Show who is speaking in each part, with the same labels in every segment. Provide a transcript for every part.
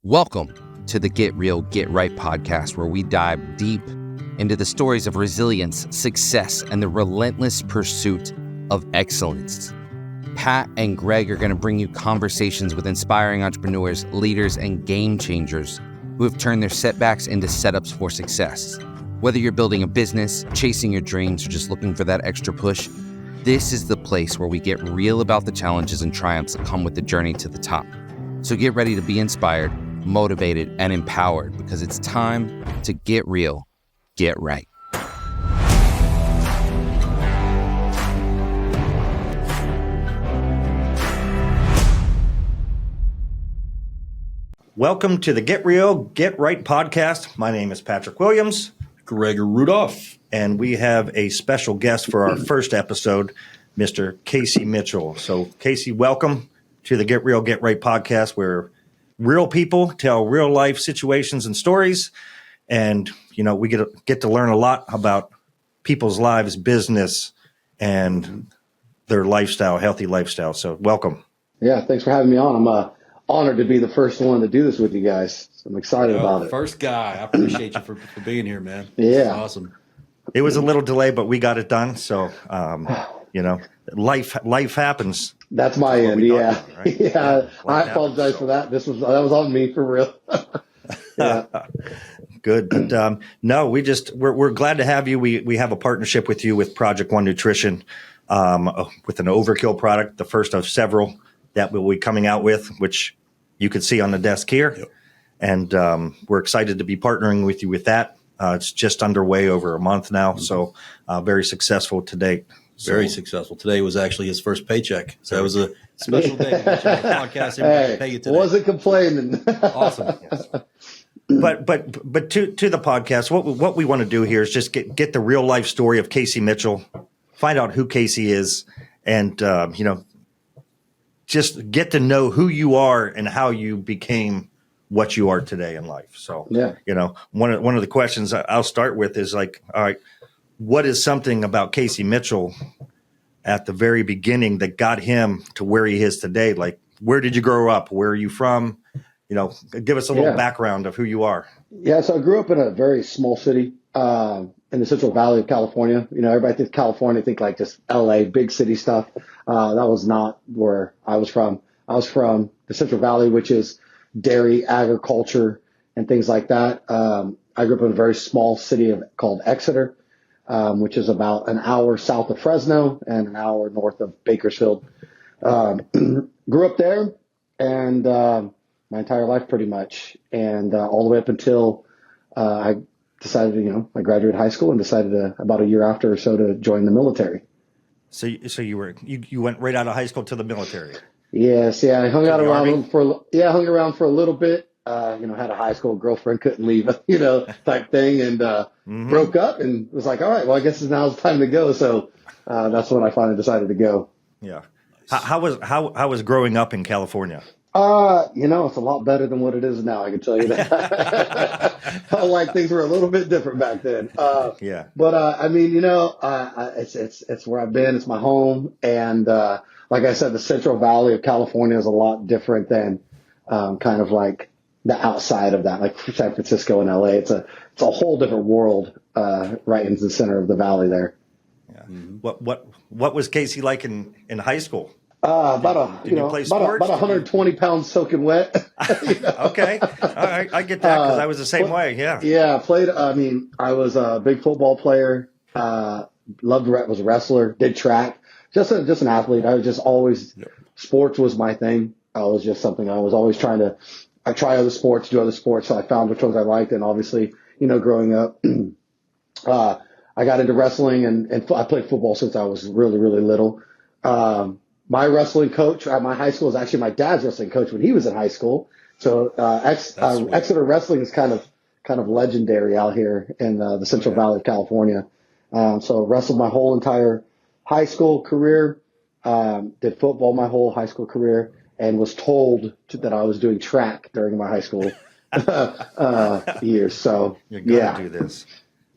Speaker 1: Welcome to the Get Real, Get Right podcast, where we dive deep into the stories of resilience, success, and the relentless pursuit of excellence. Pat and Greg are going to bring you conversations with inspiring entrepreneurs, leaders, and game changers who have turned their setbacks into setups for success. Whether you're building a business, chasing your dreams, or just looking for that extra push, this is the place where we get real about the challenges and triumphs that come with the journey to the top. So get ready to be inspired, motivated, and empowered, because it's time to get real, get right.
Speaker 2: Welcome to the Get Real, Get Right podcast. My name is Patrick Williams.
Speaker 3: Gregor Rudolph.
Speaker 2: And we have a special guest for our first episode, Mr. Casey Mitchell. So, Casey, welcome to the Get Real, Get Right podcast, where real people tell real life situations and stories. And, you know, we get to learn a lot about people's lives, business, and their lifestyle, healthy lifestyle. So, welcome.
Speaker 4: Yeah, thanks for having me on. I'm honored to be the first one to do this with you guys. So I'm excited about it.
Speaker 3: First guy. I appreciate you for being here, man.
Speaker 4: Yeah.
Speaker 3: Awesome.
Speaker 2: It was a little delay, but we got it done. So, you know, life happens.
Speaker 4: That's my end. Yeah.
Speaker 2: About, right?
Speaker 4: Yeah. I apologize for that. That was on me for real. Yeah.
Speaker 2: Good. But, no, we're glad to have you. We have a partnership with you with Project One Nutrition, with an overkill product, the first of several that we'll be coming out with, which you can see on the desk here.
Speaker 3: Yep.
Speaker 2: And we're excited to be partnering with you with that. It's just underway over a month now, so very successful to date.
Speaker 3: Very successful. Today was actually his first paycheck, so it was a special day to get you on the podcast.
Speaker 4: Hey,
Speaker 3: pay you today.
Speaker 4: wasn't complaining.
Speaker 3: Awesome.
Speaker 2: Yes. But to the podcast, what we want to do here is just get the real life story of Casey Mitchell, find out who Casey is, and you know, just get to know who you are and how you became what you are today in life. So,
Speaker 4: Yeah.
Speaker 2: You know, one of the questions I'll start with is like, all right, what is something about Casey Mitchell at the very beginning that got him to where he is today? Like, where did you grow up? Where are you from? You know, give us a little background of who you are.
Speaker 4: Yeah. So I grew up in a very small city in the Central Valley of California. You know, everybody thinks California, think like just LA, big city stuff. That was not where I was from. I was from the Central Valley, which is dairy, agriculture, and things like that. I grew up in a very small city called Exeter, which is about an hour south of Fresno and an hour north of Bakersfield. Grew up there and my entire life pretty much, and all the way up until I decided to, I graduated high school and decided about a year after or so to join the military.
Speaker 2: So you went right out of high school to the military.
Speaker 4: Yes, yeah. I hung around for a little bit. Had a high school girlfriend, couldn't leave, type thing, and broke up and was like, all right, well, I guess now's the time to go. So that's when I finally decided to go.
Speaker 2: Yeah. How was growing up in California?
Speaker 4: It's a lot better than what it is now. I can tell you that. Felt like things were a little bit different back then.
Speaker 2: Yeah.
Speaker 4: But it's where I've been. It's my home, and like I said, the Central Valley of California is a lot different than kind of like the outside of that, like San Francisco and LA. It's a whole different world right into the center of the valley there.
Speaker 2: Yeah. Mm-hmm. What was Casey like in high school?
Speaker 4: About 120 pounds soaking wet.
Speaker 2: Okay. All right. I get that because I was the same way. Yeah.
Speaker 4: Yeah. I was a big football player. Was a wrestler, did track, just an athlete. I was just always, sports was my thing. I was just something I was always I try other sports, do other sports. So I found which ones I liked. And obviously, growing up, I got into wrestling and I played football since I was really, really little. My wrestling coach at my high school was actually my dad's wrestling coach when he was in high school. So Exeter wrestling is kind of legendary out here in the Central Valley of California. So wrestled my whole entire high school career, did football my whole high school career, and was told that I was doing track during my high school years. So
Speaker 2: you're going to do this.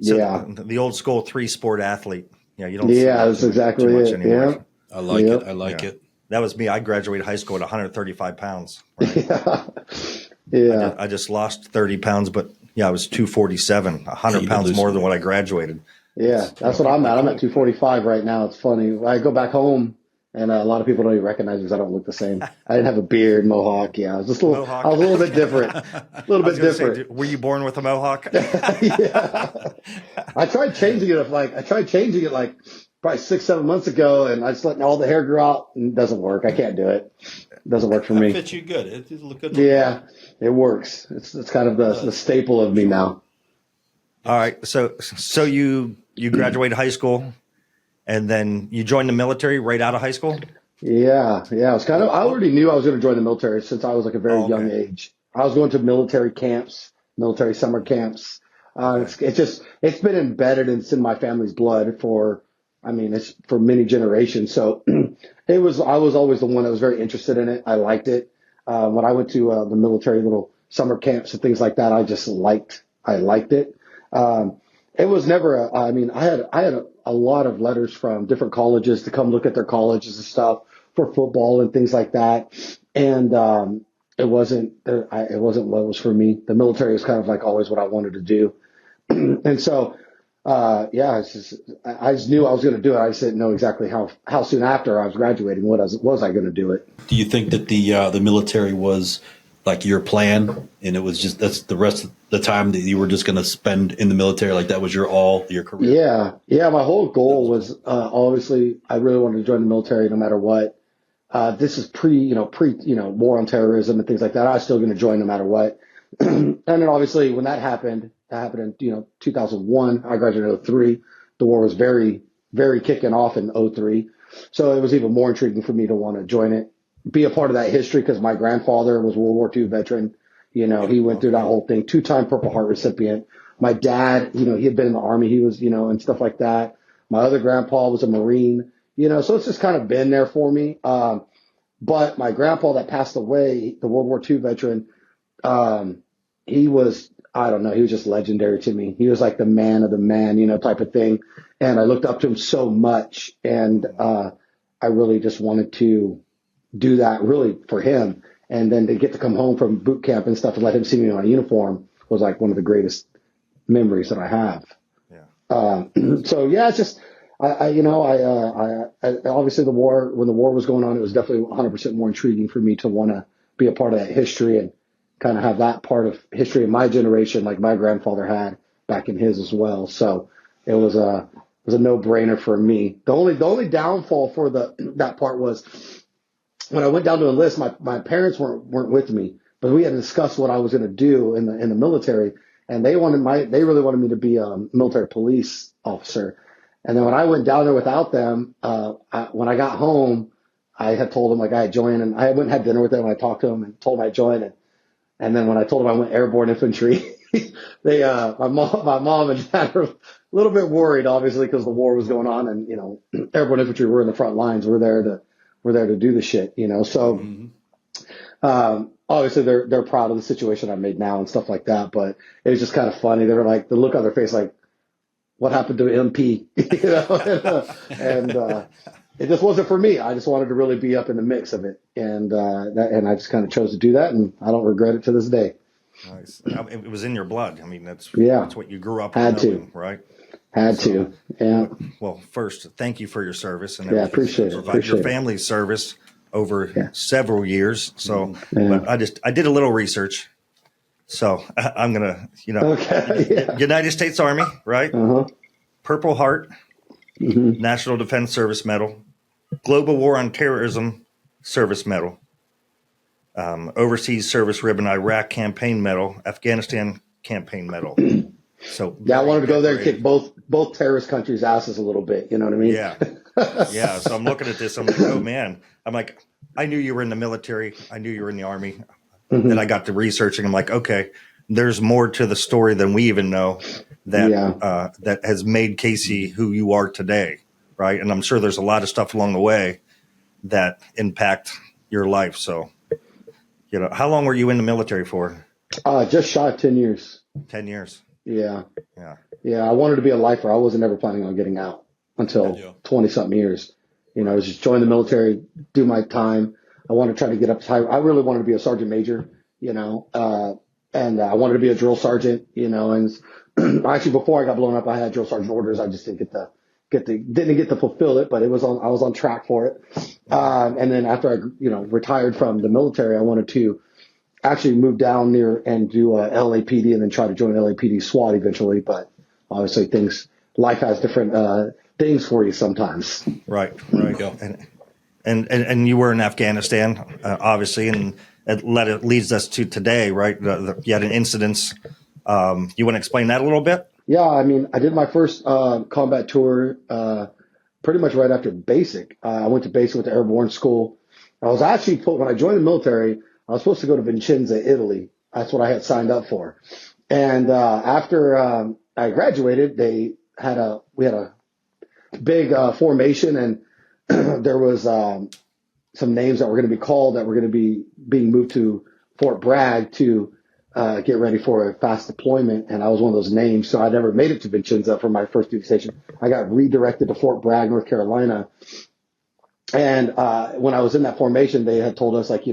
Speaker 2: So the old school 3-sport athlete. Yeah, you don't.
Speaker 4: Yeah, that's exactly
Speaker 2: too much
Speaker 4: it.
Speaker 2: Anymore.
Speaker 4: Yeah.
Speaker 3: I like it.
Speaker 2: That was me. I graduated high school at 135 pounds. Right?
Speaker 4: Yeah.
Speaker 2: I just lost 30 pounds, but yeah, I was 247, 100 pounds more than what I graduated.
Speaker 4: Yeah, that's what I'm at. I'm at 245 right now. It's funny. I go back home, and a lot of people don't even recognize me because I don't look the same. I didn't have a beard, mohawk. Yeah, I was just a little.
Speaker 2: Mohawk.
Speaker 4: I was a little bit different. A little bit different.
Speaker 2: Say, were you born with a mohawk?
Speaker 4: Yeah. I tried changing it. Like probably 6-7 months ago, and I just letting all the hair grow out, and it doesn't work. I can't do it. It doesn't work for me.
Speaker 3: It fits you good. It look good.
Speaker 4: Yeah, it works. It's kind of the staple of me now.
Speaker 2: All right. So you graduated high school, and then you joined the military right out of high school?
Speaker 4: Yeah. It was kind of, I already knew I was going to join the military since I was like a very young age. I was going to military camps, military summer camps. It's been embedded it's in my family's blood it's for many generations. So I was always the one that was very interested in it. I liked it. When I went to the military little summer camps and things like that, I liked it. It was never I had a lot of letters from different colleges to come look at their colleges and stuff for football and things like that. And, it wasn't what was for me. The military was kind of like always what I wanted to do. And so, I just knew I was going to do it. I just didn't know exactly how soon after I was graduating, was I going to do it?
Speaker 3: Do you think that the military was like your plan, and it was that's the rest of the time that you were just going to spend in the military, like that was your career?
Speaker 4: Yeah. My whole goal was obviously I really wanted to join the military no matter what. This is pre war on terrorism and things like that. I was still going to join no matter what. And then obviously when that happened in 2001. I graduated in 2003. The war was very, very kicking off in 2003. So it was even more intriguing for me to want to join it, be a part of that history, because my grandfather was a World War II veteran. He went through that whole thing, 2-time Purple Heart recipient. My dad, he had been in the Army. He was, and stuff like that. My other grandpa was a Marine, so it's just kind of been there for me. But my grandpa that passed away, the World War II veteran, he was, I don't know, he was just legendary to me. He was like the man of the man, type of thing. And I looked up to him so much. And I really just wanted to do that really for him. And then to get to come home from boot camp and stuff and let him see me in my uniform was like one of the greatest memories that I have. Yeah. So yeah, it's just, I obviously when the war was going on, it was definitely 100% more intriguing for me to want to be a part of that history and kind of have that part of history in my generation, like my grandfather had back in his as well. So it was a no-brainer for me. The only downfall for that part was when I went down to enlist, my parents weren't with me, but we had discussed what I was going to do in the military, and they really wanted me to be a military police officer. And then when I went down there without them, when I got home, I had told them like I had joined, and I went and had dinner with them, and I talked to them and told them I joined. And then when I told them I went airborne infantry, my mom and dad were a little bit worried, obviously, because the war was going on, and airborne infantry were in the front lines. We're there to do the shit, So obviously they're proud of the situation I made now and stuff like that. But it was just kind of funny. They were like, the look on their face, like, what happened to MP? And it just wasn't for me. I just wanted to really be up in the mix of it, and I just kind of chose to do that, and I don't regret it to this day.
Speaker 2: Nice. It was in your blood. I mean, that's what you grew up
Speaker 4: knowing,
Speaker 2: right?
Speaker 4: Had to. Yeah.
Speaker 2: Well, first, thank you for your service and
Speaker 4: appreciate it.
Speaker 2: Your family's service over several years. So, but I did a little research. So I'm gonna, United States Army, right?
Speaker 4: Uh-huh.
Speaker 2: Purple Heart, National Defense Service Medal, Global War on Terrorism Service Medal, Overseas Service Ribbon, Iraq Campaign Medal, Afghanistan Campaign Medal. So
Speaker 4: I wanted to go there and kick both terrorist countries' asses a little bit. You know what I mean?
Speaker 2: Yeah. Yeah. So I'm looking at this. I'm like, oh man. I'm like, I knew you were in the military. I knew you were in the Army. Then I got to researching. I'm like, okay, there's more to the story than we even know that has made Casey who you are today. Right. And I'm sure there's a lot of stuff along the way that impact your life. So, how long were you in the military for?
Speaker 4: Just shy of 10 years.
Speaker 2: 10 years.
Speaker 4: Yeah. I wanted to be a lifer. I wasn't ever planning on getting out until 20 something years. I was just join the military, do my time. I wanted to try to get up high. I really wanted to be a sergeant major, and I wanted to be a drill sergeant, and actually before I got blown up, I had drill sergeant orders. I just didn't didn't get to fulfill it, but I was on track for it. And then after I, retired from the military, I wanted to actually move down near and do a LAPD and then try to join LAPD SWAT eventually. But obviously life has different, things for you sometimes.
Speaker 2: Right. And you were in Afghanistan, obviously, and it leads us to today, right? You had an incident. You want to explain that a little bit?
Speaker 4: Yeah, I mean, I did my first combat tour pretty much right after basic. I went to basic with the airborne school. I was actually when I joined the military, I was supposed to go to Vicenza, Italy. That's what I had signed up for. And after I graduated, we had a big formation, and there was some names that were going to be called that were going to be being moved to Fort Bragg to get ready for a fast deployment. And I was one of those names. So I never made it to Vicenza for my first duty station. I got redirected to Fort Bragg, North Carolina. And when I was in that formation, they had told us, like,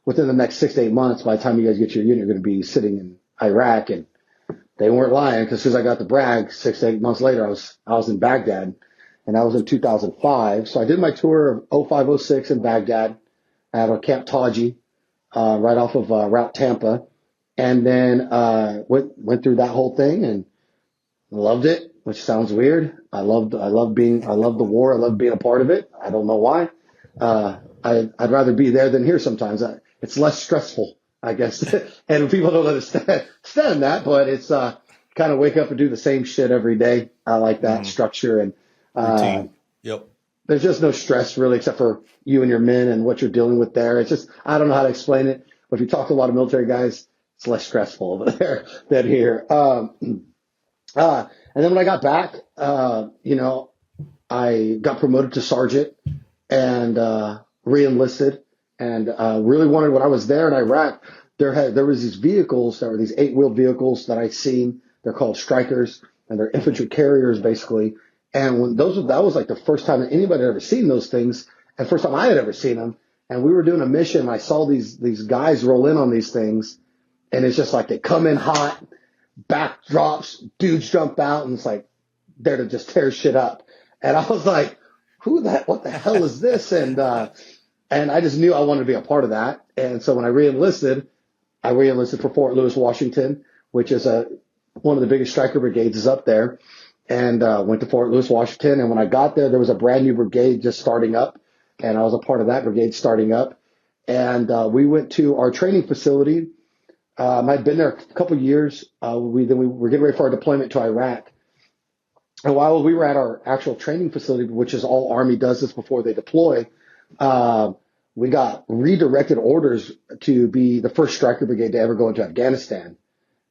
Speaker 4: within the next 6 to 8 months, by the time you guys get your unit, you're going to be sitting in Iraq. And they weren't lying, because as soon as I got to Bragg, 6 to 8 months later, I was in Baghdad. And that was in 2005. So I did my tour of 0506 in Baghdad at a Camp Taji, right off of Route Tampa. And then went through that whole thing and loved it, which sounds weird. I love the war. I love being a part of it. I don't know why. I'd rather be there than here sometimes. It's less stressful, I guess. And people don't understand that, but it's kind of wake up and do the same shit every day. I like that structure and
Speaker 3: routine. Yep.
Speaker 4: There's just no stress really, except for you and your men and what you're dealing with there. It's just, I don't know how to explain it, but if you talk to a lot of military guys, it's less stressful over there than here. And then when I got back, I got promoted to sergeant and re-enlisted, and really wanted, when I was there in Iraq, there was these vehicles that were these 8-wheel vehicles that I'd seen. They're called Strikers, and they're infantry carriers basically. And when that was like the first time that anybody had ever seen those things, and first time I had ever seen them. And we were doing a mission, and I saw these guys roll in on these things, and it's just like they come in hot, backdrops, dudes jump out, and it's like there to just tear shit up. And I was like, what the hell is this? And I just knew I wanted to be a part of that. And so when I re-enlisted for Fort Lewis, Washington, which is one of the biggest striker brigades is up there, and went to Fort Lewis, Washington. And when I got there was a brand new brigade just starting up, and I was a part of that brigade starting up. And we went to our training facility. I'd been there a couple of years. We were getting ready for our deployment to Iraq. And while we were at our actual training facility, which is all Army does this before they deploy, we got redirected orders to be the first striker brigade to ever go into Afghanistan.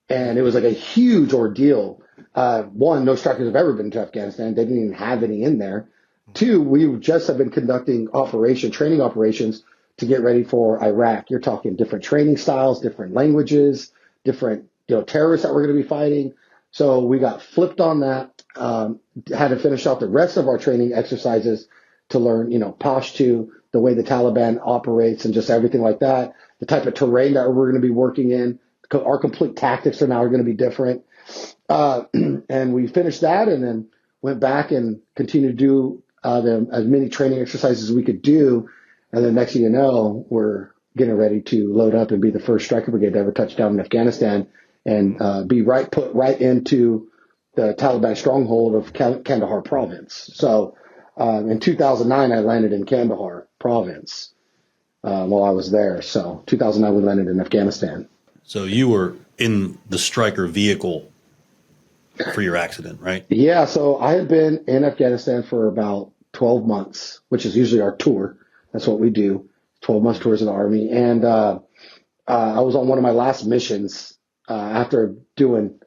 Speaker 4: And it was like a huge ordeal. One, no strikers have ever been to Afghanistan. They didn't even have any in there. Two, we just have been conducting training operations to get ready for Iraq. You're talking different training styles, different languages, different terrorists that we're going to be fighting. So we got flipped on that. Had to finish out the rest of our training exercises to learn, Pashto, the way the Taliban operates, and just everything like that. The type of terrain that we're going to be working in. Our complete tactics are now going to be different. And we finished that, and then went back and continued to do as many training exercises as we could do. And then next thing you know, we're getting ready to load up and be the first striker brigade to ever touch down in Afghanistan and be put right into the Taliban stronghold of Kandahar province. So in 2009, I landed in Kandahar province while I was there. So 2009, we landed in Afghanistan.
Speaker 3: So you were in the striker vehicle for your accident, right?
Speaker 4: Yeah. So I had been in Afghanistan for about 12 months, which is usually our tour. That's what we do, 12-month tours in the Army. And I was on one of my last missions after doing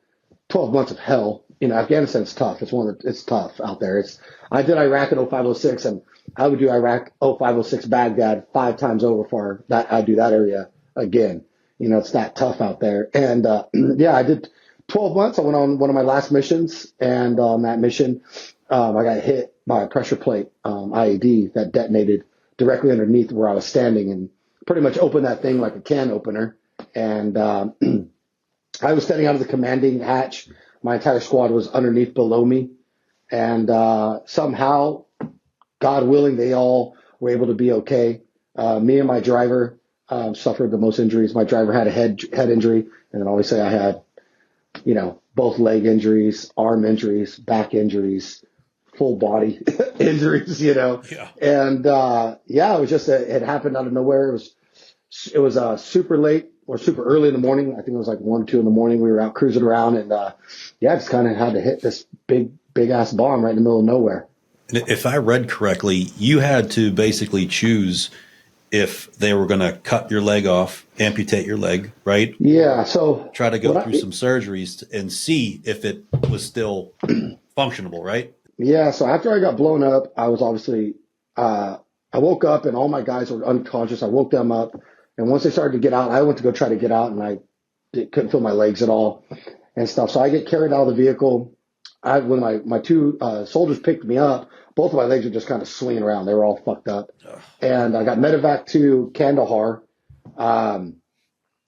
Speaker 4: 12 months of hell. Afghanistan's tough. It's tough out there. I did Iraq in 0506, and I would do Iraq 0506 Baghdad 5 times over for that. I'd do that area again. It's that tough out there. And I did 12 months. I went on one of my last missions, and on that mission, I got hit by a pressure plate IED that detonated directly underneath where I was standing, and pretty much opened that thing like a can opener. And I was standing out of the commanding hatch. My entire squad was underneath below me. And somehow, God willing, they all were able to be okay. Me and my driver suffered the most injuries. My driver had a head injury. And then obviously I had, both leg injuries, arm injuries, back injuries, full body injuries,
Speaker 3: Yeah.
Speaker 4: And it was just it happened out of nowhere. It was super late or super early in the morning. I think it was like 1, 2 in the morning. We were out cruising around, and just kind of had to hit this big ass bomb right in the middle of nowhere.
Speaker 3: If I read correctly, you had to basically choose if they were going to cut your leg off, amputate your leg, right?
Speaker 4: Yeah. So
Speaker 3: try to go through some surgeries and see if it was still functionable, right?
Speaker 4: Yeah. So after I got blown up, I was obviously, I woke up and all my guys were unconscious. I woke them up. And once they started to get out, I went to go try to get out, and I couldn't feel my legs at all and stuff. So I get carried out of the vehicle. When my two soldiers picked me up, both of my legs were just kind of swinging around. They were all fucked up. And I got medevac to Kandahar. And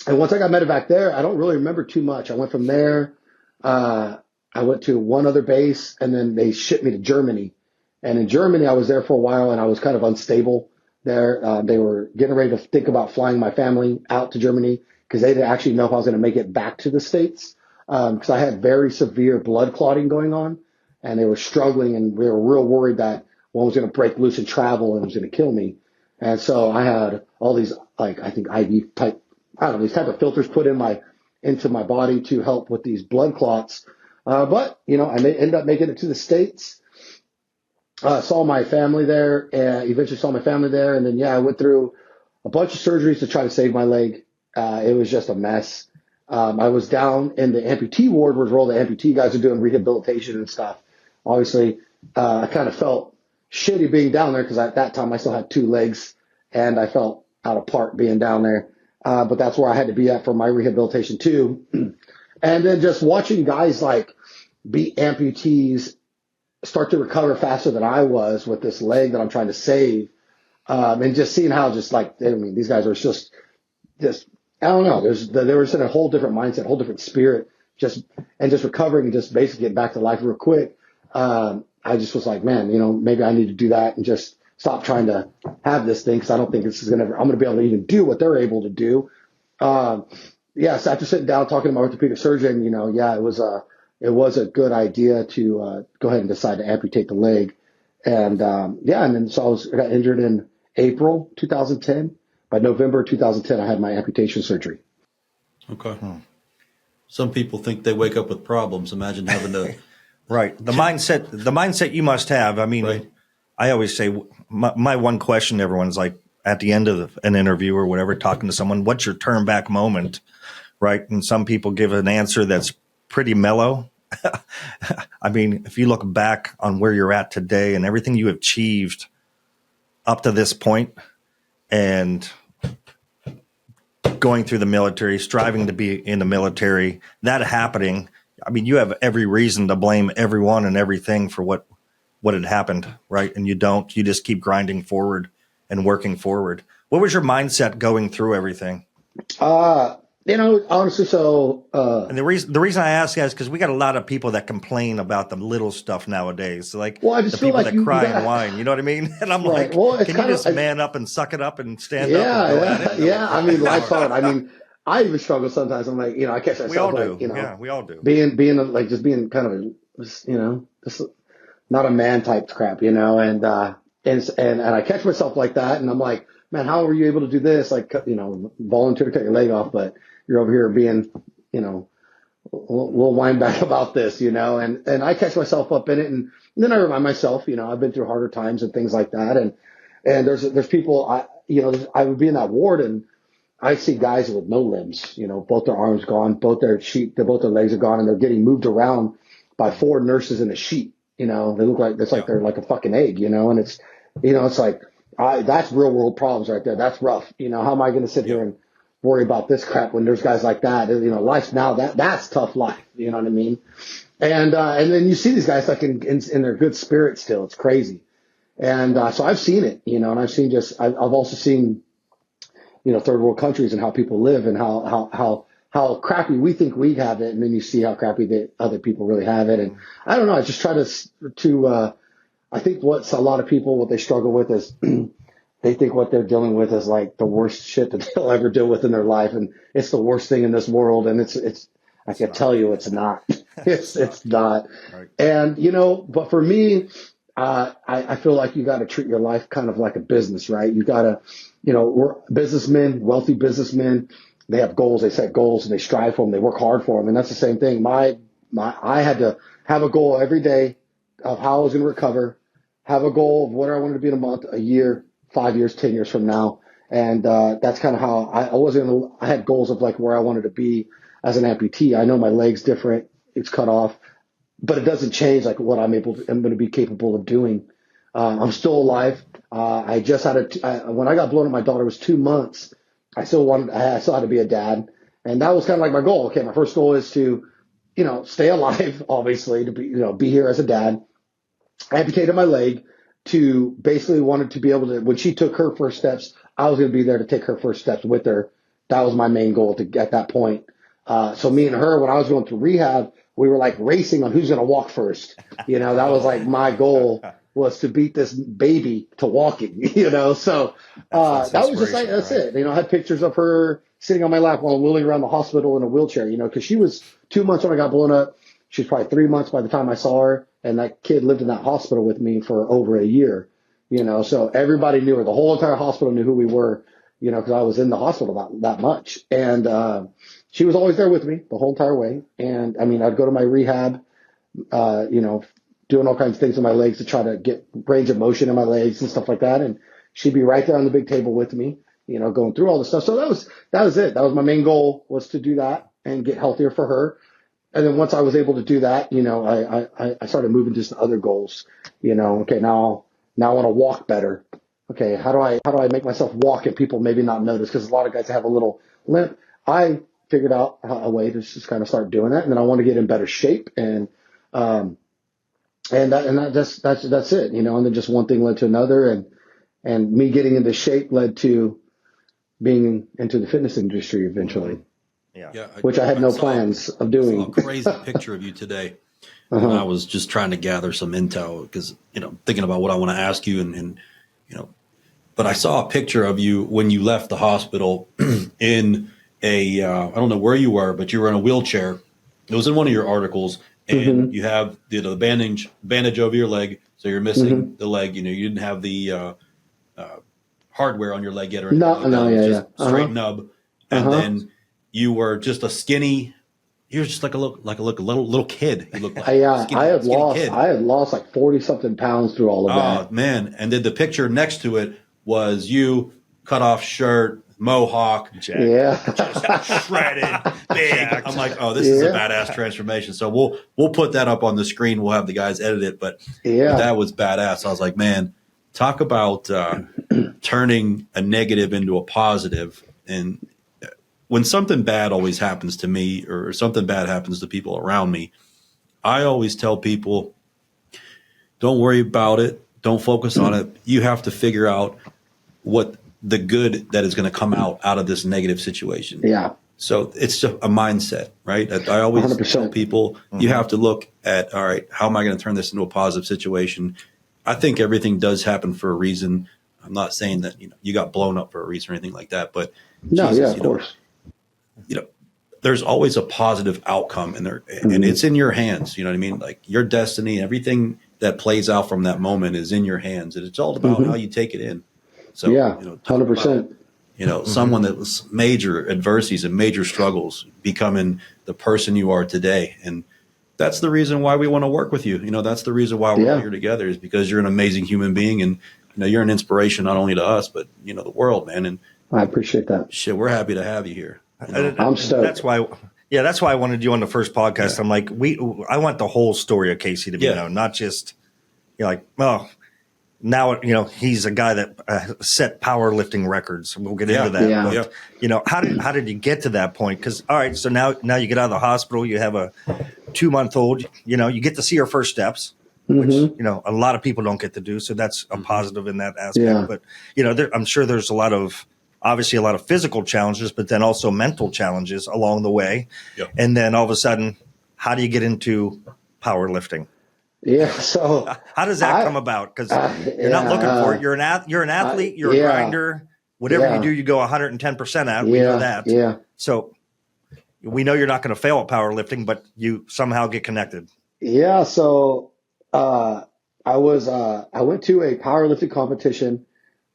Speaker 4: once I got medevac there, I don't really remember too much. I went from there. I went to one other base, and then they shipped me to Germany. And in Germany, I was there for a while, and I was kind of unstable there. They were getting ready to think about flying my family out to Germany because they didn't actually know if I was going to make it back to the States. Because I had very severe blood clotting going on, and they were struggling, and we were real worried that one was going to break loose and travel and was going to kill me. And so I had all these, I think IV type, these type of filters put into my body to help with these blood clots. But I ended up making it to the States. Saw my family there, and eventually saw my family there. And then, I went through a bunch of surgeries to try to save my leg. It was just a mess. I was down in the amputee ward where all the amputee guys are doing rehabilitation and stuff. Obviously, I kind of felt shitty being down there because at that time I still had 2 legs, and I felt out of part being down there. But that's where I had to be at for my rehabilitation too. And then just watching guys be amputees start to recover faster than I was with this leg that I'm trying to save. And just seeing how these guys are just I don't know. They were in a whole different mindset, a whole different spirit, just recovering and just basically getting back to life real quick. I just was like, man, maybe I need to do that and just stop trying to have this thing because I don't think I'm going to be able to even do what they're able to do. So after sitting down talking to my orthopedic surgeon, it was a good idea to go ahead and decide to amputate the leg. And and then so I got injured in April 2010. By November 2010, I had my amputation surgery.
Speaker 3: Okay. Some people think they wake up with problems. Imagine having to.
Speaker 2: Right. The mindset you must have. I mean,
Speaker 3: Right.
Speaker 2: I always say my one question to everyone's at the end of an interview or whatever, talking to someone, what's your turn back moment? Right. And some people give an answer that's pretty mellow. I mean, if you look back on where you're at today and everything you have achieved up to this point, and going through the military, striving to be in the military, that happening, I mean, you have every reason to blame everyone and everything for what had happened, right? And you don't. You just keep grinding forward and working forward. What was your mindset going through everything?
Speaker 4: Honestly,
Speaker 2: and the reason I ask is because we got a lot of people that complain about the little stuff nowadays. So I just the people that cry and whine, you know what I mean? And I'm
Speaker 4: right.
Speaker 2: Can you just man up and suck it up and stand up? And go at it?
Speaker 4: Yeah. I mean, life's hard. I mean, I even struggle sometimes. I'm I catch myself.
Speaker 2: We all do. We all do.
Speaker 4: Being just being kind of just not a man type crap, and I catch myself like that, and I'm like, man, how were you able to do this? Volunteer to cut your leg off, but you're over here being, a little whine back about this, and I catch myself up in it. And then I remind myself, I've been through harder times and things like that. And there's people, I would be in that ward and I see guys with no limbs, both their arms gone, both their legs are gone, and they're getting moved around by 4 nurses in a sheet. They look like, they're like a fucking egg, and it's, it's like, that's real world problems right there. That's rough. How am I going to sit here and worry about this crap when there's guys like that? Life's now that's tough life. You know what I mean? And then you see these guys in their good spirit still. It's crazy. And so I've seen it, and I've seen I've also seen, third world countries and how people live and how crappy we think we have it. And then you see how crappy the other people really have it. And I don't know. I just try to I think what a lot of people, what they struggle with is they think what they're dealing with is like the worst shit that they'll ever deal with in their life. And it's the worst thing in this world. And I can tell you it's not. It's not.
Speaker 2: Right.
Speaker 4: And, but for me, I feel like you got to treat your life kind of like a business, right? You got to, we're businessmen, wealthy businessmen. They have goals. They set goals and they strive for them. They work hard for them. And that's the same thing. I had to have a goal every day of how I was going to recover, have a goal of what I wanted to be in a month, a year, 5 years, 10 years from now. And that's kind of how I had goals of like where I wanted to be as an amputee. I know my leg's different. It's cut off, but it doesn't change like what I'm going to be capable of doing. I'm still alive. I just when I got blown up, my daughter was 2 months. I still had to be a dad. And that was kind of like my goal. Okay. My first goal is to, stay alive, obviously, to be here as a dad. I amputated my leg to basically wanted to be able to, when she took her first steps, I was going to be there to take her first steps with her. That was my main goal at that point. So me and her, when I was going through rehab, we were like racing on who's going to walk first. That was like my goal was to beat this baby to walking, So that was just like, that's right? It. I had pictures of her sitting on my lap while wheeling around the hospital in a wheelchair, because she was 2 months when I got blown up. She was probably 3 months by the time I saw her. And that kid lived in that hospital with me for over a year, so everybody knew her. The whole entire hospital knew who we were, because I was in the hospital that much. And she was always there with me the whole entire way. And I mean, I'd go to my rehab, doing all kinds of things with my legs to try to get range of motion in my legs and stuff like that. And she'd be right there on the big table with me, going through all the stuff. So that was it. That was my main goal, was to do that and get healthier for her. And then once I was able to do that, I started moving to some other goals, okay, now I want to walk better. Okay. How do I make myself walk and people maybe not notice? Cause a lot of guys have a little limp. I figured out a way to just kind of start doing that. And then I want to get in better shape and that's it, and then just one thing led to another and me getting into shape led to being into the fitness industry eventually.
Speaker 2: Yeah.
Speaker 4: Which I had no plans of doing.
Speaker 3: I saw a crazy picture of you today. And I was just trying to gather some intel because, thinking about what I want to ask you and but I saw a picture of you when you left the hospital in I don't know where you were, but you were in a wheelchair. It was in one of your articles and you have the bandage over your leg. So you're missing the leg, you didn't have the hardware on your leg yet or anything. Just straight nub. And then you were just a skinny. You were just like a little kid. You looked like
Speaker 4: I had lost like 40 something pounds through all of that.
Speaker 3: Oh man! And then the picture next to it was you, cut off shirt, mohawk,
Speaker 2: just
Speaker 3: shredded, big. I'm like, oh, this is a badass transformation. So we'll put that up on the screen. We'll have the guys edit it, but that was badass. I was like, man, talk about turning a negative into a positive. And when something bad always happens to me or something bad happens to people around me, I always tell people, don't worry about it. Don't focus on it. You have to figure out what the good that is going to come out of this negative situation.
Speaker 4: Yeah.
Speaker 3: So it's just a mindset, right? I always
Speaker 4: 100%.
Speaker 3: tell people, you have to look at, all right, how am I going to turn this into a positive situation? I think everything does happen for a reason. I'm not saying that, you got blown up for a reason or anything like that, but
Speaker 4: of course.
Speaker 3: There's always a positive outcome in there, and it's in your hands. You know what I mean? Like your destiny, everything that plays out from that moment is in your hands, and it's all about how you take it in. So,
Speaker 4: 100%.
Speaker 3: Someone that was major adversities and major struggles becoming the person you are today. And that's the reason why we want to work with you. That's the reason why we're here together, is because you're an amazing human being, and you're an inspiration not only to us, but the world, man. And
Speaker 4: I appreciate that.
Speaker 3: Shit, we're happy to have you here.
Speaker 4: I'm stoked.
Speaker 2: That's why I wanted you on the first podcast.
Speaker 3: Yeah.
Speaker 2: I'm like, I want the whole story of Casey to be known, not just now he's a guy that set powerlifting records. We'll get into that.
Speaker 4: Yeah.
Speaker 2: But how did you get to that point? Because all right, so now you get out of the hospital. You have a 2-month-old. You get to see her first steps, which a lot of people don't get to do. So that's a positive in that aspect.
Speaker 4: Yeah.
Speaker 2: But I'm sure there's a lot of obviously a lot of physical challenges, but then also mental challenges along the way.
Speaker 3: Yep.
Speaker 2: And then all of a sudden, how do you get into powerlifting?
Speaker 4: Yeah. So
Speaker 2: how does that come about? Because you're not looking for it. You're an athlete. You're a grinder. Whatever you do, you go 110% at. We know that.
Speaker 4: Yeah.
Speaker 2: So we know you're not going to fail at powerlifting, but you somehow get connected.
Speaker 4: Yeah. So I went to a powerlifting competition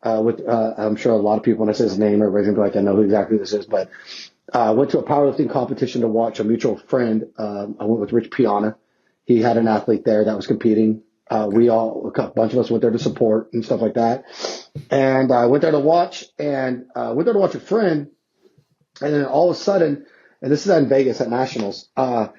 Speaker 4: with I'm sure a lot of people, when I say his name, everybody's gonna be like, I know who exactly this is, but I went to a powerlifting competition to watch a mutual friend. I went with Rich Piana. He had an athlete there that was competing. A bunch of us went there to support and stuff like that. And I went there to watch a friend. And then all of a sudden, and this is in Vegas at Nationals, I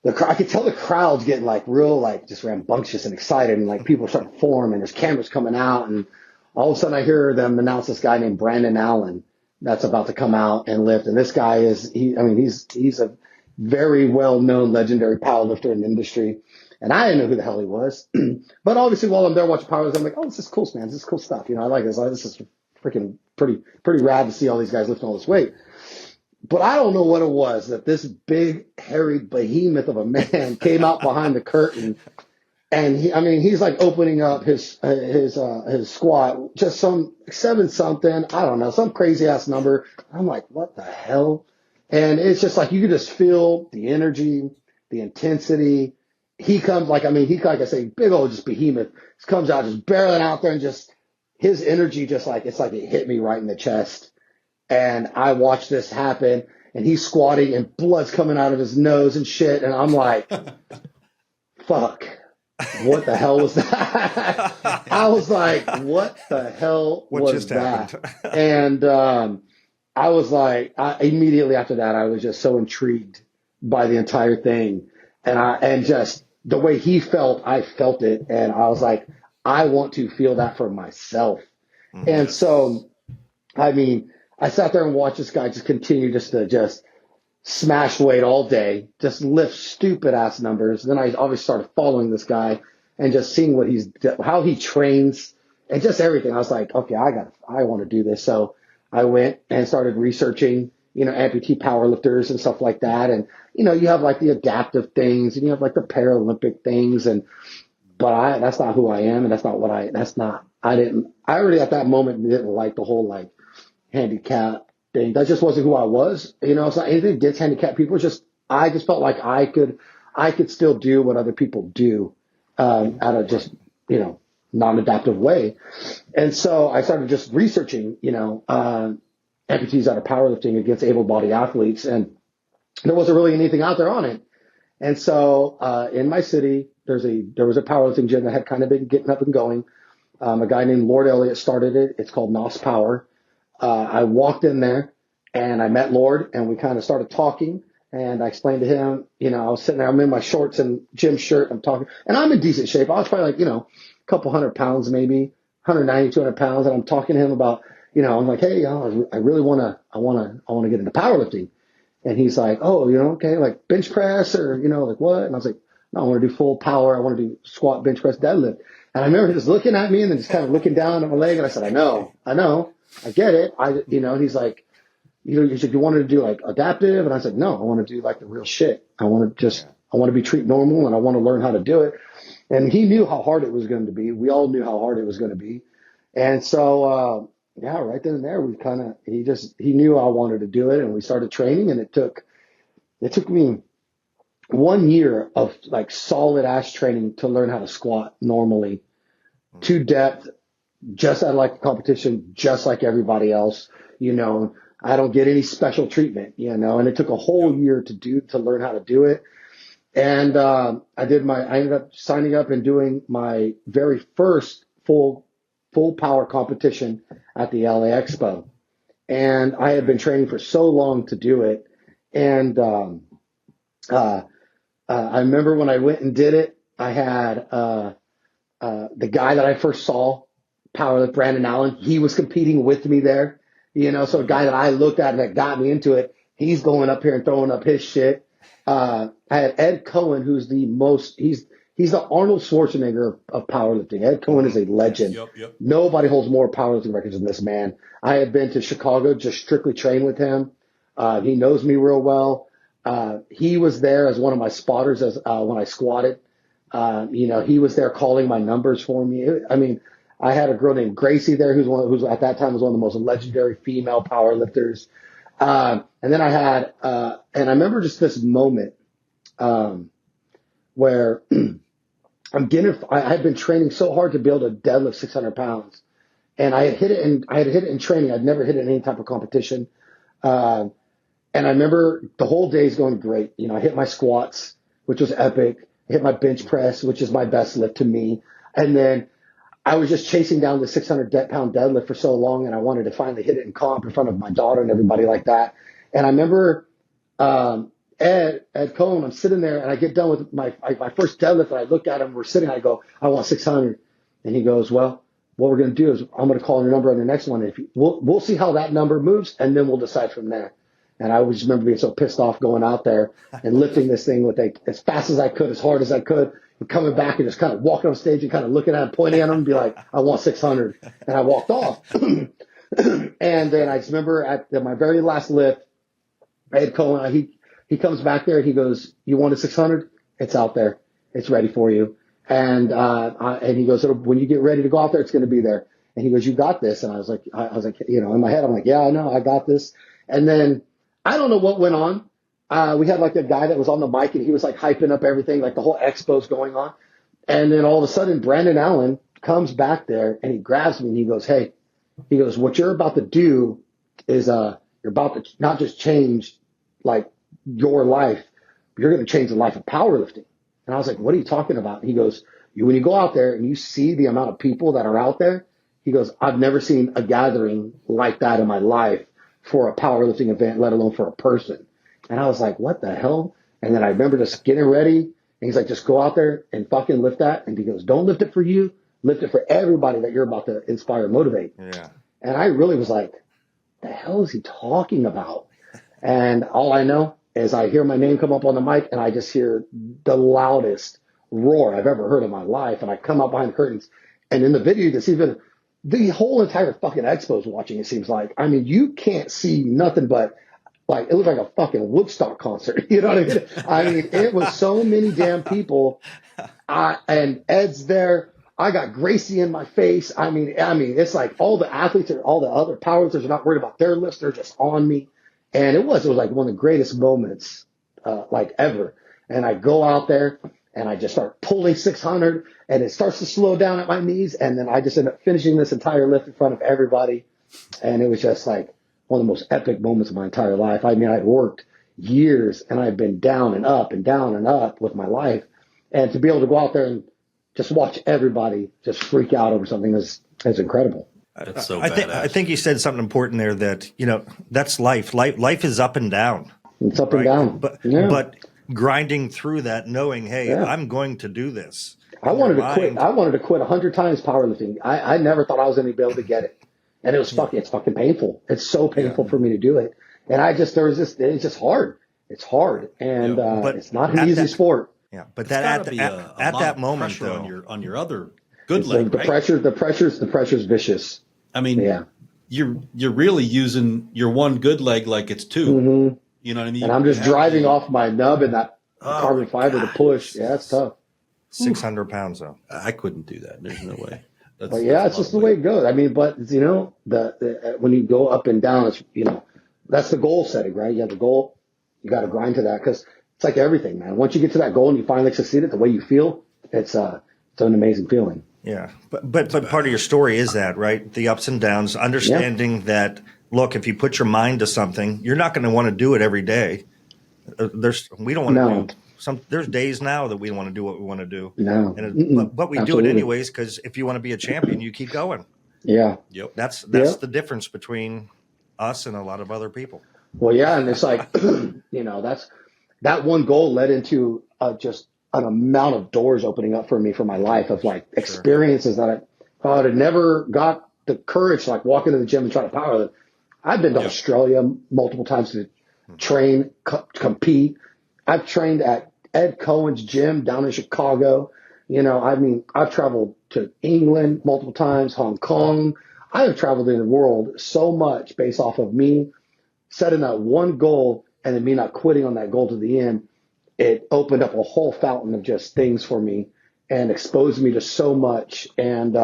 Speaker 4: could tell the crowd's getting like real, like just rambunctious and excited, and like people are starting to form, and there's cameras coming out, and all of a sudden I hear them announce this guy named Brandon Allen that's about to come out and lift. And this guy he's a very well-known legendary powerlifter in the industry. And I didn't know who the hell he was. But obviously while I'm there watching powerlifting, I'm like, oh, this is cool, man. This is cool stuff. I like this. This is freaking pretty rad to see all these guys lifting all this weight. But I don't know what it was that this big, hairy behemoth of a man came out behind the curtain. And he's like opening up his squat, just some 7-something, I don't know, some crazy ass number. I'm like, what the hell? And it's just like, you could just feel the energy, the intensity. He comes like I say, big old just behemoth, just comes out, just barreling out there, and just his energy, just like, it's like it hit me right in the chest. And I watched this happen, and he's squatting and blood's coming out of his nose and shit. And I'm like, fuck. What the hell was that? I was like, what the hell was that? And I was like, immediately after that, I was just so intrigued by the entire thing. And just the way he felt, I felt it. And I was like, I want to feel that for myself. Mm-hmm. And so, I sat there and watched this guy just continue to smash weight all day, just lift stupid ass numbers. Then I obviously started following this guy and just seeing how he trains and just everything. I was like, okay, I want to do this. So I went and started researching, amputee powerlifters and stuff like that. And, you have like the adaptive things and you have like the Paralympic things. But that's not who I am. And that's not I already at that moment didn't like the whole like handicap thing. That just wasn't who I was. It's not anything against handicapped people. I just felt like I could still do what other people do, at a just, non-adaptive way. And so I started just researching, amputees out of powerlifting against able-bodied athletes. And there wasn't really anything out there on it. And so, in my city, there was a powerlifting gym that had kind of been getting up and going. A guy named Lord Elliott started it. It's called NOS Power. I walked in there and I met Lord, and we kind of started talking, and I explained to him, I was sitting there, I'm in my shorts and gym shirt, I'm talking, and I'm in decent shape. I was probably like, a couple 100 pounds, maybe 190, 200 pounds. And I'm talking to him about, I'm like, hey, I really want to get into powerlifting. And he's like, oh, okay, like bench press or, like what? And I was like, no, I want to do full power. I want to do squat, bench press, deadlift. And I remember him just looking at me and then just kind of looking down at my leg. And I said, I know, I get it. And he's like, you wanted to do like adaptive? And I said, no, I want to do like the real shit. I want to be treated normal, and I want to learn how to do it. And he knew how hard it was going to be. We all knew how hard it was going to be. And so, right then and there, he knew I wanted to do it, and we started training, and it took me 1 year of like solid ass training to learn how to squat normally, to depth, just at like the competition, just like everybody else. I don't get any special treatment, and it took a whole year to learn how to do it. And I ended up signing up and doing my very first full power competition at the LA Expo. And I had been training for so long to do it. And I remember when I went and did it, I had the guy that I first saw, powerlift, Brandon Allen, he was competing with me there. So a guy that I looked at and that got me into it, he's going up here and throwing up his shit. I had Ed Cohen, who's he's he's the Arnold Schwarzenegger of powerlifting. Ed Cohen is a legend.
Speaker 3: Yep.
Speaker 4: Nobody holds more powerlifting records than this man. I had been to Chicago, just strictly train with him. He knows me real well. He was there as one of my spotters when I squatted. He was there calling my numbers for me. I had a girl named Gracie there who's at that time was one of the most legendary female powerlifters. And then I had, and I remember just this moment, where I had been training so hard to be able to deadlift 600 pounds, and I had hit it in training. I'd never hit it in any type of competition. And I remember the whole day's going great. I hit my squats, which was epic. I hit my bench press, which is my best lift to me. And then I was just chasing down the 600-pound deadlift for so long, and I wanted to finally hit it in comp in front of my daughter and everybody like that. And I remember Ed Cohen, I'm sitting there, and I get done with my first deadlift, and I look at him. We're sitting, I go, I want 600. And he goes, well, what we're going to do is I'm going to call your number on the next one. We'll see how that number moves, and then we'll decide from there. And I always remember being so pissed off going out there and lifting this thing with as fast as I could, as hard as I could, and coming back and just kind of walking on stage and kind of looking at him, pointing at him, and be like, I want 600. And I walked off. And then I just remember at my very last lift, Ed Cohen, he comes back there. He goes, you want a 600? It's out there. It's ready for you. And he goes, when you get ready to go out there, it's going to be there. And he goes, you got this. And I was like, in my head, I'm like, yeah, I know, I got this. And then I don't know what went on. We had like a guy that was on the mic, and he was like hyping up everything, like the whole expo's going on. And then all of a sudden, Brandon Allen comes back there, and he grabs me, and he goes, hey, what you're about to do is you're about to not just change like your life, you're going to change the life of powerlifting. And I was like, what are you talking about? And he goes, when you go out there and you see the amount of people that are out there, he goes, I've never seen a gathering like that in my life for a powerlifting event, let alone for a person. And I was like, what the hell? And then I remember just getting ready, and he's like, just go out there and fucking lift that. And he goes, don't lift it for you, lift it for everybody that you're about to inspire and motivate.
Speaker 2: Yeah.
Speaker 4: And I really was like, the hell is he talking about? And all I know is I hear my name come up on the mic, and I just hear the loudest roar I've ever heard in my life. And I come up behind the curtains, and in the video, that's even the whole entire fucking expo's watching, it seems like. I mean, you can't see nothing but, like, it looked like a fucking Woodstock concert. You know what I mean? I mean, it was so many damn people. And Ed's there. I got Gracie in my face. I mean, it's like all the athletes or all the other powerlifters are not worried about their lifts. They're just on me. And it was like one of the greatest moments, like ever. And I go out there, and I just start pulling 600, and it starts to slow down at my knees. And then I just end up finishing this entire lift in front of everybody. And it was just like one of the most epic moments of my entire life. I mean, I'd worked years, and I've been down and up and down and up with my life. And to be able to go out there and just watch everybody just freak out over something is incredible.
Speaker 3: That's so
Speaker 2: badass. I think you said something important there that, that's life. Life is up and down.
Speaker 4: It's up and down.
Speaker 2: But grinding through that, knowing, hey, I'm going to do this.
Speaker 4: I wanted to quit. I wanted to quit 100 times powerlifting. I never thought I was going to be able to get it. And it was it's fucking painful. It's so painful for me to do it. And it's just hard. It's hard. And
Speaker 2: but
Speaker 4: it's not an easy sport.
Speaker 2: Yeah. But that at that moment, though,
Speaker 3: on your other good leg,
Speaker 4: the
Speaker 3: right?
Speaker 4: pressure's vicious.
Speaker 3: I mean, you're really using your one good leg like it's two.
Speaker 4: Mm-hmm.
Speaker 3: You know what I mean?
Speaker 4: And I'm just driving off my nub and that carbon fiber to push. Yeah, it's tough.
Speaker 2: 600 pounds, though.
Speaker 3: I couldn't do that. There's no way.
Speaker 4: But it's just the way it goes. I mean, but the when you go up and down, it's that's the goal setting, right? You have the goal, you got to grind to that, because it's like everything, man. Once you get to that goal and you finally succeed it, the way you feel, it's an amazing feeling.
Speaker 2: Yeah, but part of your story is that, right? The ups and downs, understanding that. Look, if you put your mind to something, you're not going to want to do it every day. We don't want to do there's days now that we want to do what we want to do.
Speaker 4: No,
Speaker 2: but we do it anyways, because if you want to be a champion, you keep going.
Speaker 4: Yeah.
Speaker 2: Yep. That's the difference between us and a lot of other people.
Speaker 4: Well, yeah, and it's like that one goal led into just an amount of doors opening up for me for my life of like experiences that I had never got the courage to like walk into the gym and try to powerlift. I've been to Australia multiple times to train, compete. I've trained at Ed Cohen's gym down in Chicago. I mean, I've traveled to England multiple times, Hong Kong. I have traveled in the world so much based off of me setting that one goal and then me not quitting on that goal to the end. It opened up a whole fountain of just things for me and exposed me to so much. And,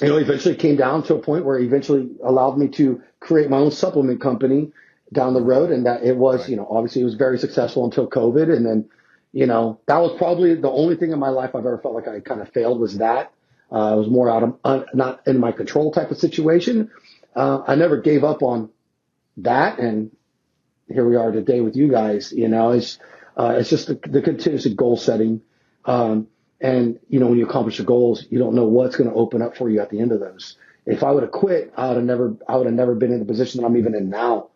Speaker 4: eventually came down to a point where it eventually allowed me to create my own supplement company down the road. And that it was, obviously it was very successful until COVID. And then, that was probably the only thing in my life I've ever felt like I kind of failed was that. It was more out of not in my control type of situation. I never gave up on that. And here we are today with you guys. It's just the continuous goal setting. And when you accomplish your goals, you don't know what's going to open up for you at the end of those. If I would have quit, I would have never been in the position that I'm even in now.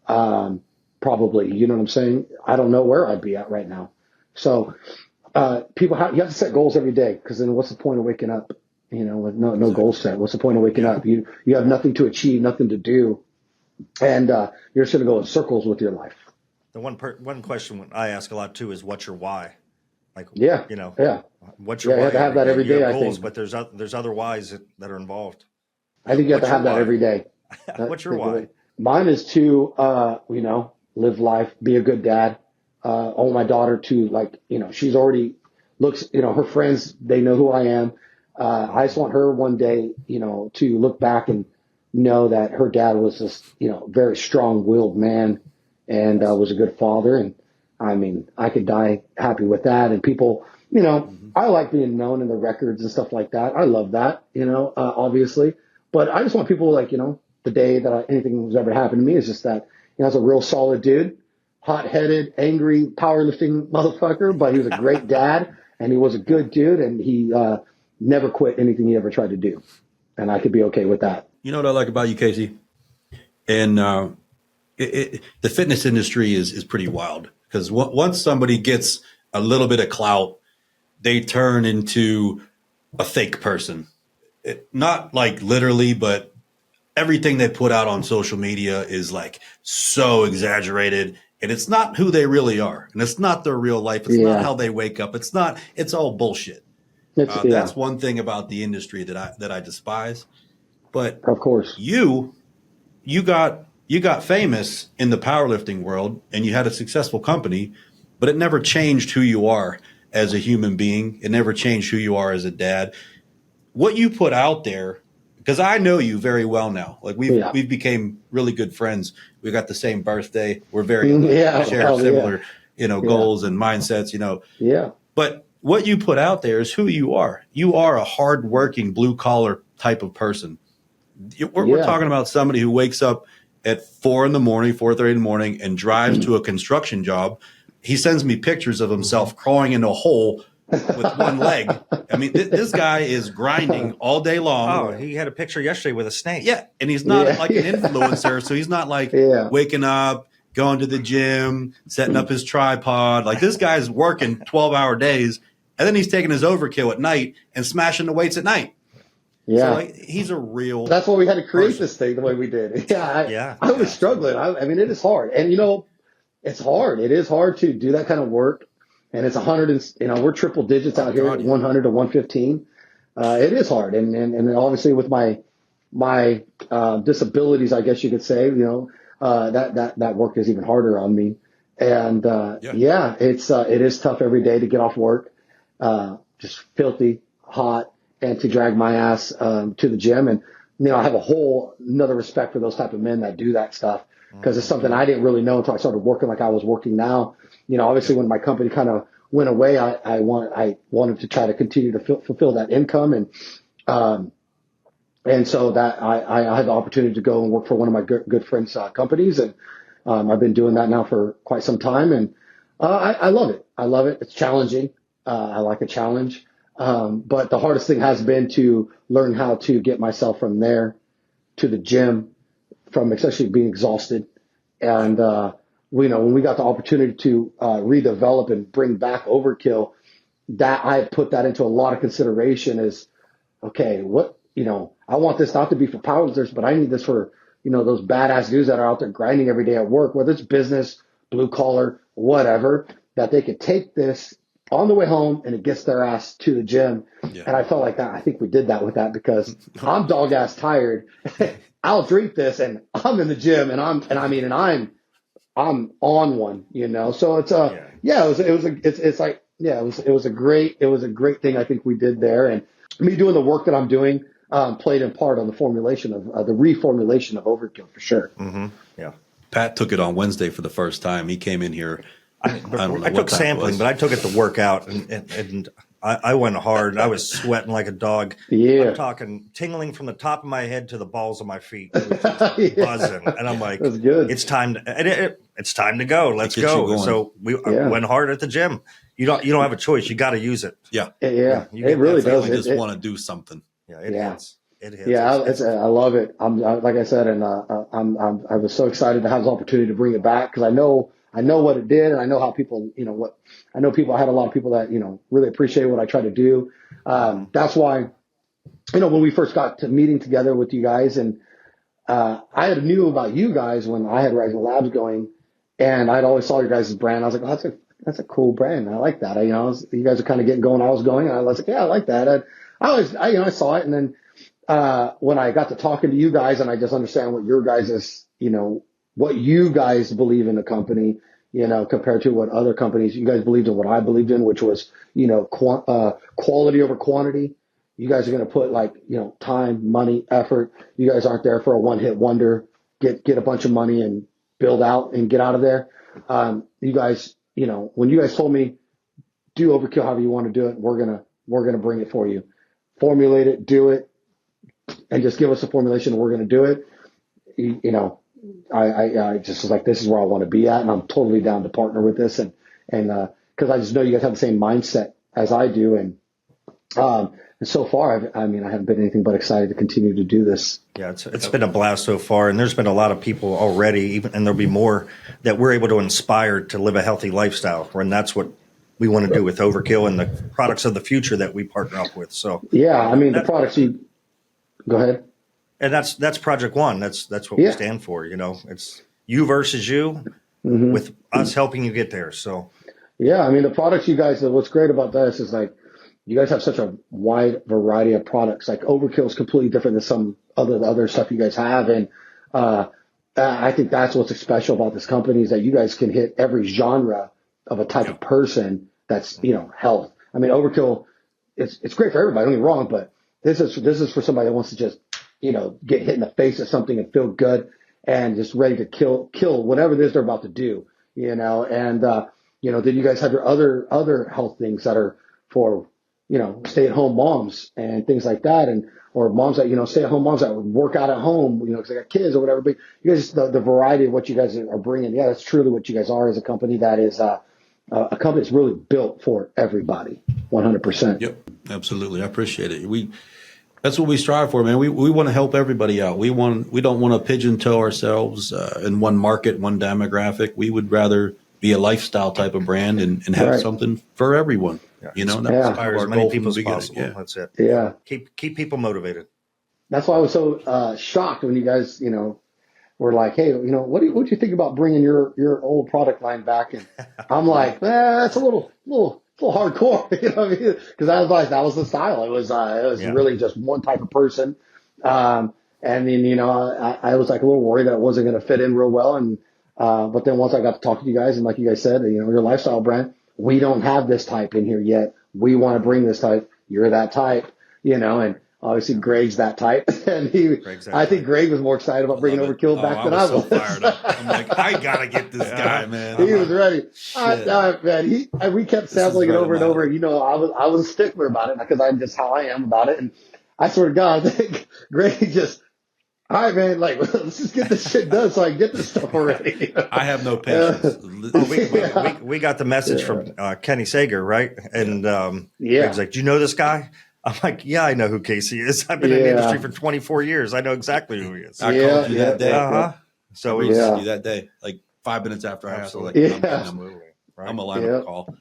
Speaker 4: Probably, you know what I'm saying? I don't know where I'd be at right now. So, you have to set goals every day, because then what's the point of waking up, with no goal set? What's the point of waking up? You have nothing to achieve, nothing to do. And, you're just going to go in circles with your life.
Speaker 2: The one question I ask a lot too is, what's your why? Like, what's your why?
Speaker 4: You have to have that every day, I
Speaker 2: goals,
Speaker 4: think.
Speaker 2: But there's other whys that are involved.
Speaker 4: I think you have to have that every day.
Speaker 2: What's your why?
Speaker 4: Mine is to, live life, be a good dad. I want my daughter to, she's already looks, her friends, they know who I am. I just want her one day, to look back and know that her dad was this, very strong-willed man and was a good father. And I mean, I could die happy with that. And people, I like being known in the records and stuff like that. I love that, obviously. But I just want people the day that anything was ever happened to me is just that, I was a real solid dude, hot-headed, angry, powerlifting motherfucker, but he was a great dad and he was a good dude, and he never quit anything he ever tried to do. And I could be okay with that.
Speaker 3: You know what I like about you, Casey? And the fitness industry is pretty wild, because once somebody gets a little bit of clout, they turn into a fake person. Not like literally, but everything they put out on social media is like so exaggerated, and it's not who they really are. And it's not their real life. It's not how they wake up. It's all bullshit. That's one thing about the industry that I despise. But
Speaker 4: of course,
Speaker 3: you got famous in the powerlifting world, and you had a successful company, but it never changed who you are as a human being. It never changed who you are as a dad. What you put out there, because I know you very well now. Like we've became really good friends. We got the same birthday. We're very share similar, goals and mindsets.
Speaker 4: Yeah.
Speaker 3: But what you put out there is who you are. You are a hardworking, blue collar type of person. We're talking about somebody who wakes up at 4:30 in the morning, and drives to a construction job. He sends me pictures of himself crawling into a hole with one leg. I mean, this guy is grinding all day long.
Speaker 2: Oh, he had a picture yesterday with a snake.
Speaker 3: Yeah, and he's not like an influencer, so he's not like waking up, going to the gym, setting up his tripod. Like, this guy's working 12-hour days, and then he's taking his overkill at night and smashing the weights at night.
Speaker 4: Yeah,
Speaker 3: so he's a real.
Speaker 4: That's why we had to create
Speaker 3: person.
Speaker 4: This thing the way we did. I was struggling. I mean, it is hard, and it's hard. It is hard to do that kind of work, and it's 100. And we're triple digits out here, 100 to 115. It is hard, and obviously with my disabilities, I guess you could say, that work is even harder on me. And it is tough every day to get off work, just filthy hot, and to drag my ass to the gym. And I have a whole another respect for those type of men that do that stuff, because it's something I didn't really know until I started working like I was working now. Obviously when my company kind of went away, I wanted to try to continue to fulfill that income, and so that I had the opportunity to go and work for one of my good friends' companies, and I've been doing that now for quite some time, and I love it. I love it. It's challenging. I like a challenge. But the hardest thing has been to learn how to get myself from there to the gym, from especially being exhausted. And, when we got the opportunity to redevelop and bring back Overkill, that I put that into a lot of consideration as, okay, I want this not to be for powerlifters, but I need this for, those badass dudes that are out there grinding every day at work, whether it's business, blue collar, whatever, that they could take this on the way home and it gets their ass to the gym.
Speaker 3: Yeah.
Speaker 4: And I felt like that. I think we did that with that because I'm dog ass tired. I'll drink this and I'm in the gym and I'm on one, you know? So it's it was a great thing I think we did there. And me doing the work that I'm doing, played in part on the formulation of the reformulation of Overkill for sure.
Speaker 2: Mm-hmm. Yeah.
Speaker 3: Pat took it on Wednesday for the first time. He came in here. I
Speaker 2: took sampling, but I took it to work out, and I went hard. I was sweating like a dog.
Speaker 4: Yeah.
Speaker 2: I'm talking tingling from the top of my head to the balls of my feet. It was just buzzing. And I'm like,
Speaker 4: that's good.
Speaker 2: It's time to go. Let's go. So we went hard at the gym. You don't have a choice. You got to use it.
Speaker 3: Yeah.
Speaker 4: It really does.
Speaker 3: You just want to do something.
Speaker 2: Yeah. It hits. It hits.
Speaker 4: Yeah. I love it. Like I said, and I was so excited to have the opportunity to bring it back because I know what it did, and I know how people, I had a lot of people that, really appreciate what I try to do. That's why, when we first got to meeting together with you guys, and I had knew about you guys when I had Rising Labs going, and I'd always saw your guys' brand. I was like, oh, that's a cool brand. I like that. You guys are kind of getting going. I was going, and I was like, yeah, I like that. And I saw it, and then when I got to talking to you guys, and I just understand what your guys is, what you guys believe in the company, compared to what other companies, you guys believed in what I believed in, which was, quality over quantity. You guys are going to put time, money, effort. You guys aren't there for a one-hit wonder, get a bunch of money and build out and get out of there. You guys, when you guys told me do Overkill however you want to do it, we're going to bring it for you. Formulate it, do it, and just give us a formulation and we're going to do it. I just was like, this is where I want to be at, and I'm totally down to partner with this, and because I just know you guys have the same mindset as I do, and so far, I haven't been anything but excited to continue to do this.
Speaker 2: Yeah, it's been a blast so far, and there's been a lot of people already, and there'll be more that we're able to inspire to live a healthy lifestyle, and that's what we want to do with Overkill and the products of the future that we partner up with. So
Speaker 4: yeah, the products you go ahead.
Speaker 2: And that's Project One. That's what we stand for. It's you versus you, with us helping you get there. So
Speaker 4: yeah, the products you guys. What's great about this is you guys have such a wide variety of products. Like Overkill is completely different than some other stuff you guys have, and I think that's what's special about this company is that you guys can hit every genre of a type of person. That's health. Overkill. It's great for everybody. Don't get me wrong, but this is for somebody that wants to just get hit in the face of something and feel good and just ready to kill whatever it is they're about to do, and then you guys have your other health things that are for, stay-at-home moms and things like that, or moms that, stay-at-home moms that work out at home, because they got kids or whatever, but you guys, the variety of what you guys are bringing. Yeah, that's truly what you guys are as a company that is, a company that's really built for everybody, 100%.
Speaker 3: Yep, absolutely. I appreciate it. That's what we strive for, man. We want to help everybody out. We don't want to pigeon-toe ourselves in one market, one demographic. We would rather be a lifestyle type of brand and have something for everyone.
Speaker 2: Inspire as many people as possible.
Speaker 3: Yeah.
Speaker 2: That's it.
Speaker 4: Yeah.
Speaker 2: Keep people motivated.
Speaker 4: That's why I was so shocked when you guys, were like, hey, what do you think about bringing your old product line back? And I'm like, that's a little hardcore, because that was the style. It was really just one type of person. And then, I was like a little worried that it wasn't going to fit in real well. And, but then once I got to talk to you guys, and like you guys said, your lifestyle brand, we don't have this type in here yet. We want to bring this type. You're that type, and obviously Greg's that type. And I think Greg was more excited about bringing Overkill back than I was.
Speaker 3: So fired up. I'm like, I got to get this guy, man.
Speaker 4: He was ready. Man, we kept sampling it over and over. I was a stickler about it because I'm just how I am about it. And I swear to God, I think Greg just, all right, man, let's just get this shit done so I can get this stuff already.
Speaker 3: I have no patience.
Speaker 2: We got the message from Kenny Sager, right? And he was like, do you know this guy? I'm like, yeah, I know who Casey is. I've been in the industry for 24 years. I know exactly who he is.
Speaker 3: I called you that day.
Speaker 2: So
Speaker 3: we called you that day, like 5 minutes after I asked. I'm a lineup call.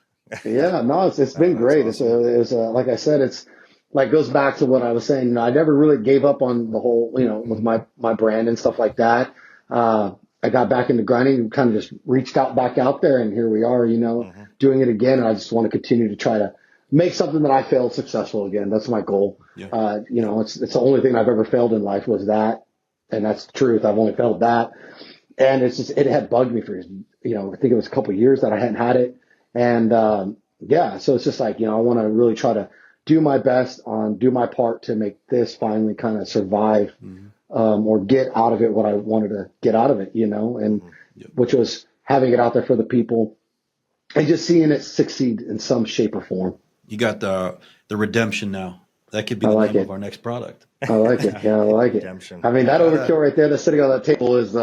Speaker 4: Yeah, no, it's been great. Awesome. It's like I said, it's like goes back to what I was saying. I never really gave up on the whole, with my brand and stuff like that. I got back into grinding and kind of just reached back out there, and here we are, doing it again. And I just want to continue to try to make something that I failed successful again. That's my goal.
Speaker 3: Yeah.
Speaker 4: It's the only thing I've ever failed in life was that. And that's the truth. I've only failed that. And it had bugged me for, I think it was a couple of years that I hadn't had it. And, so it's just like, I want to really try to do my best do my part to make this finally kind of survive, or get out of it what I wanted to get out of it, and which was having it out there for the people and just seeing it succeed in some shape or form.
Speaker 3: You got the redemption now. That could be the name of our next product.
Speaker 4: I like it. Yeah, I like it.
Speaker 2: Redemption.
Speaker 4: I mean, that overkill right there that's sitting on that table is,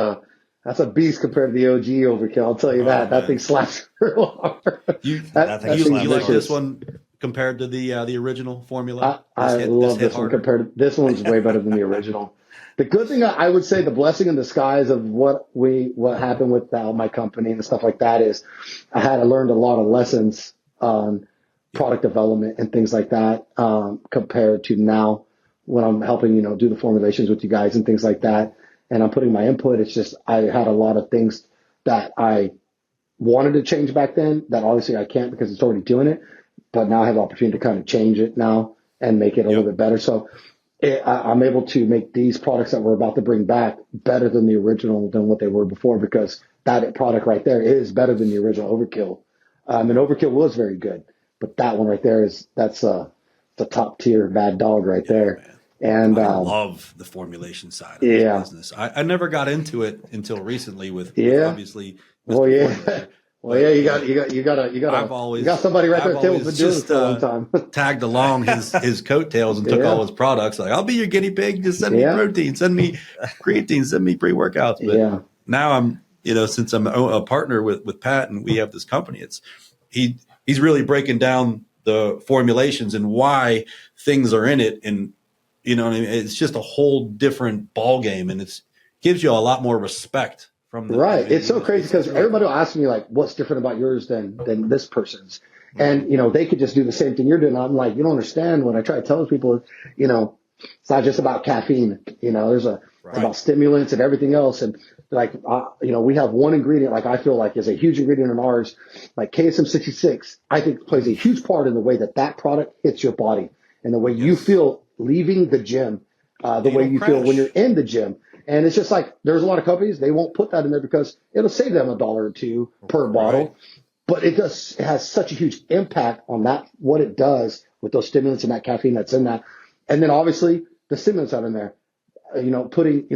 Speaker 4: that's a beast compared to the OG overkill. I'll tell you that. That thing slaps real hard.
Speaker 3: You like this one compared to the original formula?
Speaker 4: I love this one compared to this one's way better than the original. The good thing I would say, the blessing in disguise of what happened with my company and stuff like that is I learned a lot of lessons on product development and things like that, compared to now when I'm helping, do the formulations with you guys and things like that. And I'm putting my input. It's just, I had a lot of things that I wanted to change back then that obviously I can't because it's already doing it, but now I have the opportunity to kind of change it now and make it a little bit better. So I'm able to make these products that we're about to bring back better than the original, than what they were before, because that product right there is better than the original Overkill. And Overkill was very good, but that one right there that's the top tier bad dog right there.
Speaker 3: Man.
Speaker 4: And
Speaker 3: I love the formulation side of this business. I never got into it until recently with obviously. Mr.
Speaker 4: You got somebody right there who's been doing this for a long time.
Speaker 3: Tagged along his coattails and took all his products. Like, I'll be your guinea pig. Just send me protein, send me creatine, send me pre-workouts. But now I'm, since I'm a partner with Pat and we have this company, he's really breaking down the formulations and why things are in it. And, it's just a whole different ball game, and it gives you a lot more respect from the
Speaker 4: right. It's so crazy because everybody will ask me like, what's different about yours than this person's? And, they could just do the same thing you're doing. I'm like, you don't understand. When I try to tell people, it's not just about caffeine, there's it's about stimulants and everything else. And like, we have one ingredient, like I feel like is a huge ingredient in ours, like KSM 66, I think plays a huge part in the way that product hits your body and the way you feel leaving the gym, the way you feel when you're in the gym. And it's just like, there's a lot of companies, they won't put that in there because it'll save them $1 or $2 per bottle. But it has such a huge impact on what it does with those stimulants and that caffeine that's in that. And then obviously the stimulants out in there, putting,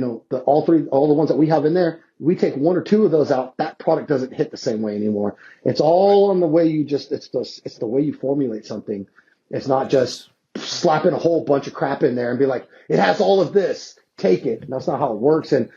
Speaker 4: all the ones that we have in there, we take 1 or 2 of those out. That product doesn't hit the same way anymore. It's all on the way it's the way you formulate something. It's not just slapping a whole bunch of crap in there and be like, it has all of this, take it. And that's not how it works. And,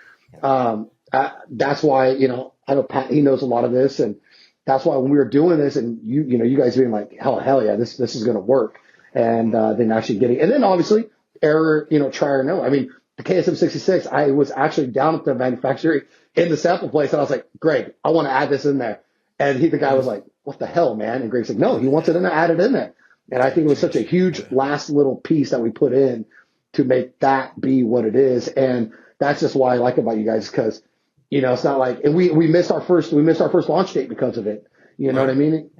Speaker 4: that's why, I know Pat, he knows a lot of this. And that's why when we were doing this and you guys being like, hell yeah, this is going to work. And, then actually getting, and then obviously error, try or no. I mean, the KSM 66, I was actually down at the manufacturer in the sample place and I was like, Greg, I want to add this in there. And the guy was like, what the hell, man? And Greg said, no, he wants it in there, add it in there. And I think it was such a huge last little piece that we put in to make that be what it is. And that's just why I like it about you guys. Cause it's not like, and we missed our first launch date because of it. You know what I mean?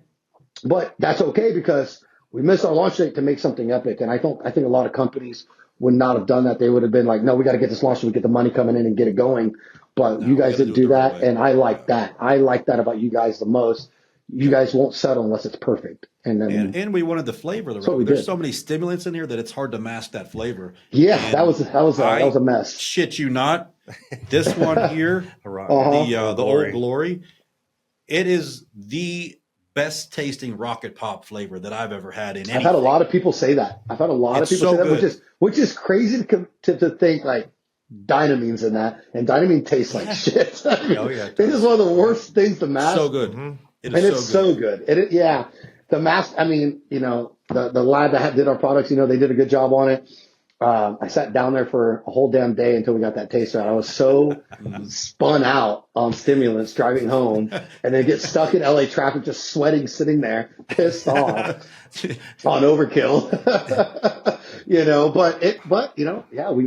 Speaker 4: But that's okay because we missed our launch date to make something epic. And I think a lot of companies would not have done that. They would have been like, no, we got to get this launched so we get the money coming in and get it going. But you guys didn't do that. Right. And I like that. I like that about you guys the most. You guys won't settle unless it's perfect. And
Speaker 3: we wanted the flavor. There's so many stimulants in here that it's hard to mask that flavor.
Speaker 4: Yeah, and that was a mess.
Speaker 3: Shit you not. This one here, the Old Glory, it is the best tasting rocket pop flavor that I've ever had in anything.
Speaker 4: I've had a lot of people say that. Which is crazy to think like Dynamine's in that, and Dynamine tastes like shit. It is one of the worst things to mask.
Speaker 3: So good.
Speaker 4: Mm-hmm. It's so good. The mask, I mean, the lab that did our products, they did a good job on it. I sat down there for a whole damn day until we got that taste out. I was so spun out on stimulants driving home and then get stuck in LA traffic, just sweating, sitting there, pissed off on overkill.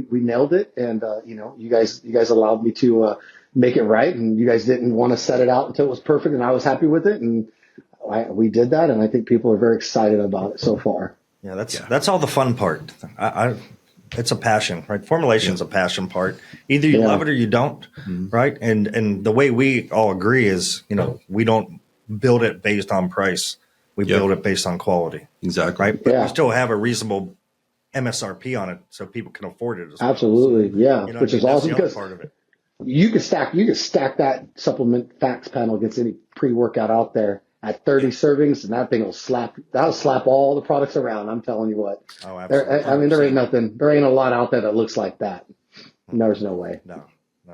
Speaker 4: We nailed it. And, you guys allowed me to, make it right. And you guys didn't want to set it out until it was perfect. And I was happy with it. And we did that, and I think people are very excited about it so far.
Speaker 2: Yeah, that's all the fun part. It's a passion, right? Formulation's a passion part. Either you love it or you don't, right? And the way we all agree is, we don't build it based on price. We build it based on quality.
Speaker 3: Exactly.
Speaker 2: Right? But we still have a reasonable MSRP on it so people can afford it as well.
Speaker 4: Absolutely,
Speaker 2: So,
Speaker 4: which is awesome
Speaker 2: because
Speaker 4: because
Speaker 2: part of it.
Speaker 4: you can stack that supplement facts panel against any pre-workout out there at 30 servings, and that thing that'll slap all the products around. I'm telling you what.
Speaker 2: Oh, absolutely.
Speaker 4: I mean, there ain't a lot out there that looks like that. There's no way.
Speaker 2: No.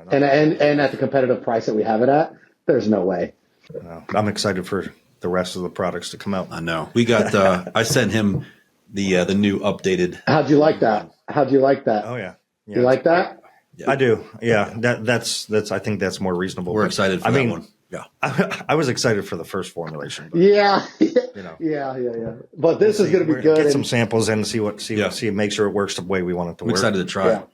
Speaker 4: And at the competitive price that we have it at, there's no way.
Speaker 2: No. I'm excited for the rest of the products to come out.
Speaker 3: I know. We got, I sent him the new updated.
Speaker 4: How'd you like that?
Speaker 2: Oh yeah.
Speaker 4: You like that?
Speaker 2: Yeah. I do. Yeah. That's I think that's more reasonable.
Speaker 3: We're excited for that one. Yeah.
Speaker 2: I was excited for the first formulation. But,
Speaker 4: Yeah.
Speaker 2: Yeah.
Speaker 4: But this is going to be good.
Speaker 2: Get some samples in and see, make sure it works the way we want it to work.
Speaker 3: I'm excited to try it.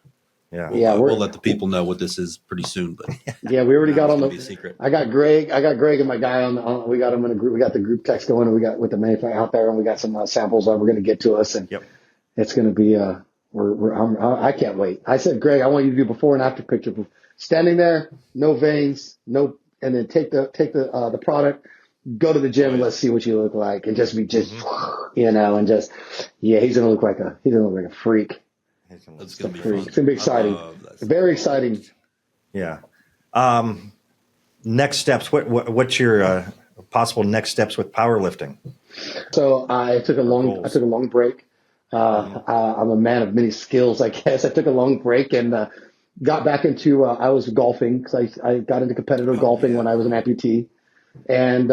Speaker 2: Yeah.
Speaker 3: We'll let the people know what this is pretty soon. But
Speaker 4: we already got on
Speaker 3: be a secret.
Speaker 4: I got Greg and my guy on. We got him in a group. We got the group text going, and we got with the manufacturer out there, and we got some samples that we're going to get to us, and it's going to be I can't wait. I said, Greg, I want you to do before and after picture. Standing there, no veins, and then take the product, go to the gym, and let's see what you look like, and just be and just he's gonna look like a freak.
Speaker 3: It's gonna be
Speaker 4: fun.
Speaker 3: fun.
Speaker 4: It's gonna be exciting. Very exciting.
Speaker 2: Yeah. Next steps. What's your possible next steps with powerlifting?
Speaker 4: So I took a long break. I'm a man of many skills, I guess. I took a long break and got back into. I was golfing because I got into competitive golfing when I was an amputee, and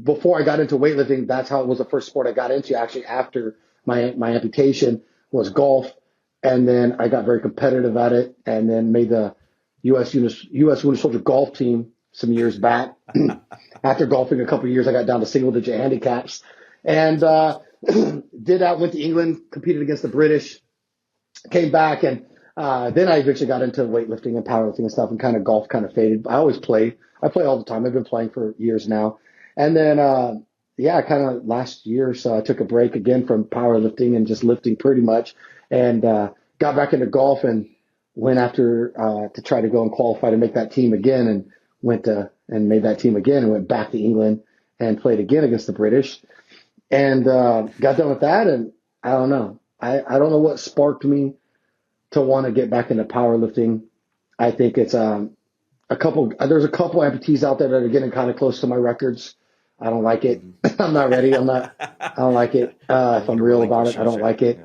Speaker 4: before I got into weightlifting, that's how it was the first sport I got into. Actually, after my amputation was golf, and then I got very competitive at it, and then made the U.S. Wounded Soldier golf team some years back. After golfing a couple of years, I got down to single-digit handicaps, and did that. Went to England, competed against the British, came back, and then I eventually got into weightlifting and powerlifting and stuff, and kind of golf kind of faded. I always play. I play all the time. I've been playing for years now, and then kind of last year or so, I took a break again from powerlifting and just lifting pretty much, and got back into golf and went after to try to go and qualify to make that team again, and went and made that team again, and went back to England and played again against the British, and got done with that. And I don't know. I don't know what sparked me to want to get back into powerlifting. I think it's there's a couple amputees out there that are getting kind of close to my records. I don't like it. I'm not ready. I don't like it. If I'm real about it, I don't like it.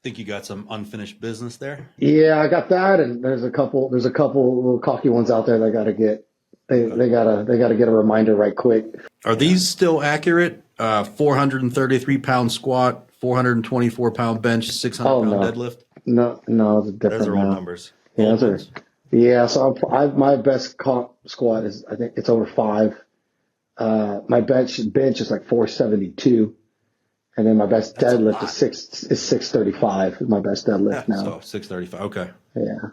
Speaker 3: Think you got some unfinished business there?
Speaker 4: Yeah, I got that, and there's a couple little cocky ones out there that got to get. They gotta get a reminder right quick.
Speaker 3: Are these still accurate? 433-pound squat, 424-pound bench, 600-pound deadlift.
Speaker 4: No, it's a different.
Speaker 2: Those are all numbers.
Speaker 4: Yeah, So my best squat is, I think it's over 5. My bench is like 472, and then my best deadlift is 635. Is my best deadlift now.
Speaker 3: So 635. Okay.
Speaker 4: Yeah.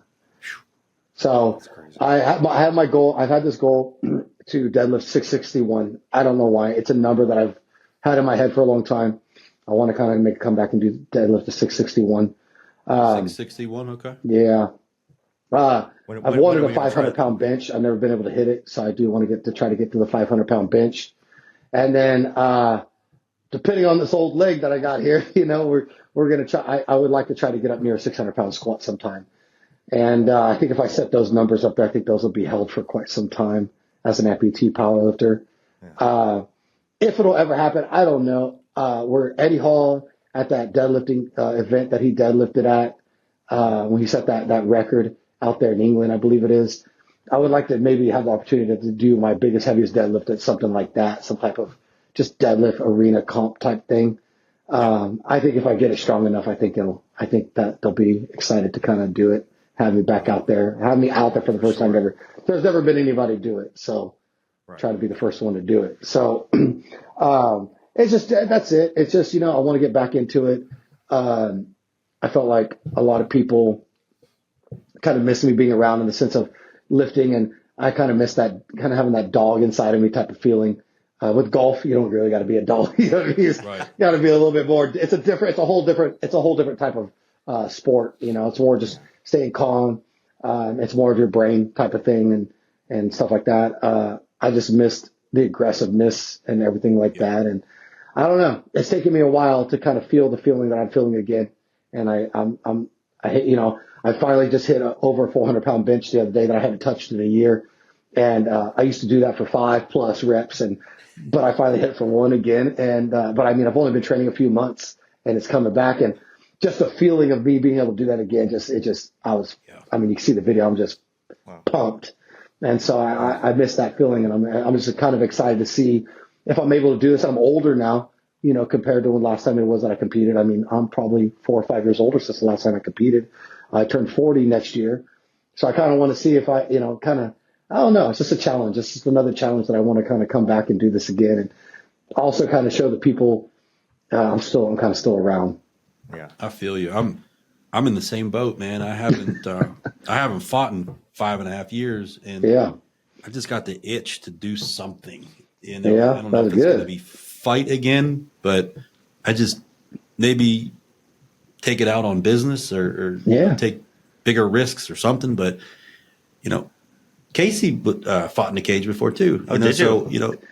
Speaker 4: So I have my goal. I've had this goal to deadlift 661. I don't know why. It's a number that I've had in my head for a long time. I want to kind of make a comeback and do deadlift to 661.
Speaker 3: 661. Okay.
Speaker 4: Yeah. I've wanted a 500-pound bench. I've never been able to hit it, so I do want to try to get to the 500-pound bench. And then, depending on this old leg that I got here, we're gonna try. I would like to try to get up near a 600-pound squat sometime. And I think if I set those numbers up there, I think those will be held for quite some time as an amputee powerlifter. Yeah. If it'll ever happen, I don't know. We're Eddie Hall at that deadlifting event that he deadlifted at when he set that record out there in England, I believe it is. I would like to maybe have the opportunity to do my biggest, heaviest deadlift at something like that, some type of just deadlift arena comp type thing. I think if I get it strong enough, I think that they'll be excited to kind of do it. Have me back out there, have me out there for the first time ever. There's never been anybody do it, so try to be the first one to do it. So it's just, that's it. It's just, I want to get back into it. I felt like a lot of people kind of missed me being around in the sense of lifting, and I kind of miss that, kind of having that dog inside of me type of feeling. With golf, you don't really got to be a dog. You know, you got to be a little bit more. It's a whole different type of sport. You know, it's more just staying calm. It's more of your brain type of thing and stuff like that. I just missed the aggressiveness and everything like that. And I don't know. It's taken me a while to kind of feel the feeling that I'm feeling again. And I finally just hit over a 400-pound bench the other day that I haven't touched in a year. And I used to do that for 5+ reps, but I finally hit for 1 again. And but I mean, I've only been training a few months, and it's coming back. And just the feeling of me being able to do that again, I mean, you can see the video. I'm just pumped, and so I miss that feeling, and I'm just kind of excited to see if I'm able to do this. I'm older now, you know, compared to when last time it was that I competed. I mean, I'm probably 4 or 5 years older since the last time I competed. I turned 40 next year, so I kind of want to see if I don't know. It's just a challenge. It's just another challenge that I want to kind of come back and do this again, and also kind of show the people I'm kind of still around.
Speaker 3: Yeah, I feel you. I'm in the same boat, man. I haven't fought in 5.5 years, and I just got the itch to do something. You know, I don't know if it's going to be fight again, but I just maybe take it out on business or take bigger risks or something. But you know, Casey fought in a cage before too.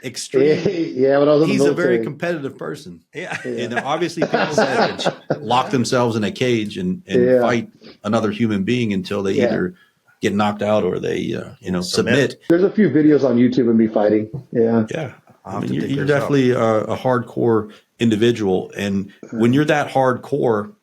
Speaker 3: Extreme.
Speaker 4: When I was in the
Speaker 3: he's a very
Speaker 4: military.
Speaker 3: competitive person. Yeah. And obviously people that lock themselves in a cage and fight another human being until they either get knocked out or they submit.
Speaker 4: There's a few videos on YouTube of me fighting. Yeah.
Speaker 3: Yeah. I mean, you're definitely a hardcore individual, and when you're that hardcore,